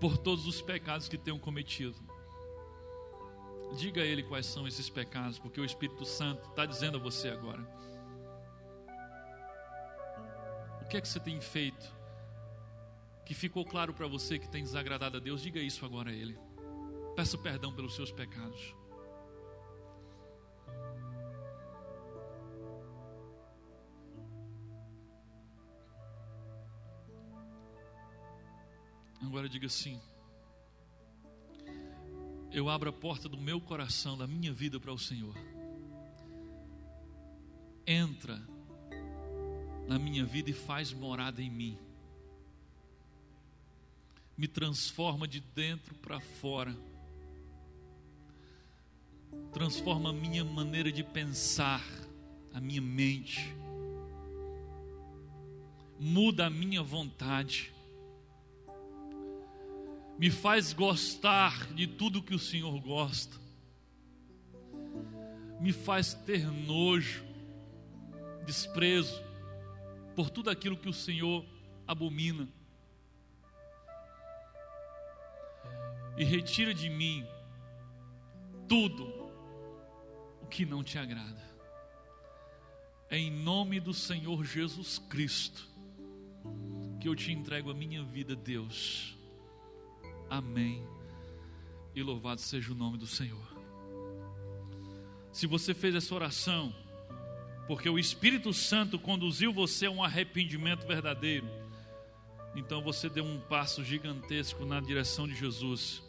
por todos os pecados que tenho cometido. Diga a Ele quais são esses pecados, porque o Espírito Santo está dizendo a você agora. O que é que você tem feito que ficou claro para você que tem desagradado a Deus? Diga isso agora a Ele. Peça perdão pelos seus pecados. Agora diga assim: eu abro a porta do meu coração, da minha vida para o Senhor. Entra na minha vida e faz morada em mim. Me transforma de dentro para fora. Transforma a minha maneira de pensar, a minha mente. Muda a minha vontade. Me faz gostar de tudo que o Senhor gosta. Me faz ter nojo, desprezo por tudo aquilo que o Senhor abomina. E retira de mim tudo o que não te agrada. É em nome do Senhor Jesus Cristo que eu te entrego a minha vida, Deus. Amém. E louvado seja o nome do Senhor. Se você fez essa oração porque o Espírito Santo conduziu você a um arrependimento verdadeiro, então você deu um passo gigantesco na direção de Jesus.